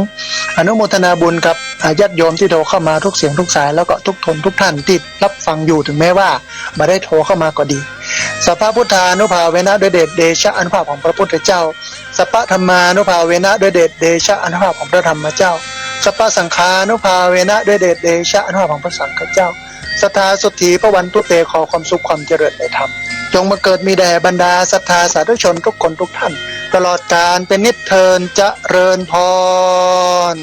อนุโมทนาบุญกับญาติโยมที่โทรเข้ามาทุกเสียงทุกสายแล้วก็ทุกทนทุกท่านที่รับฟังอยู่ถึงแม้ว่าไม่ได้โทรเข้ามาก็ดีสัพพพุทธานุภาเวนะด้วยเดชเดชะอนุภาพของพระพุทธเจ้าสัพพธรรมานุภาเวนะด้วยเดชเดชะอนุภาพของพระธรรมเจ้าสัพพสังฆานุภาเวนะด้วยเดชเดชะอนุภาพของพระสังฆเจ้าศรัทธาสุทธีพระวันตุเตขอความสุขความเจริญในธรรมจงมาเกิดมีแด่บรรดาศรัทธาสาธุชนทุกคนทุกท่านตลอดกาลเป็นนิจเทินเจริญพร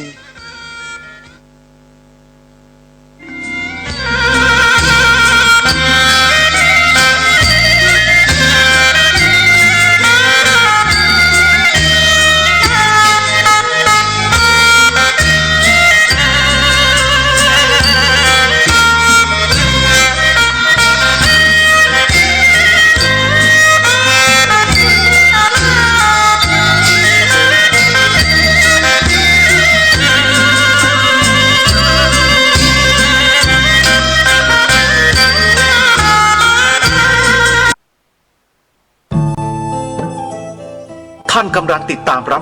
ท่านกำลังติดตามรับ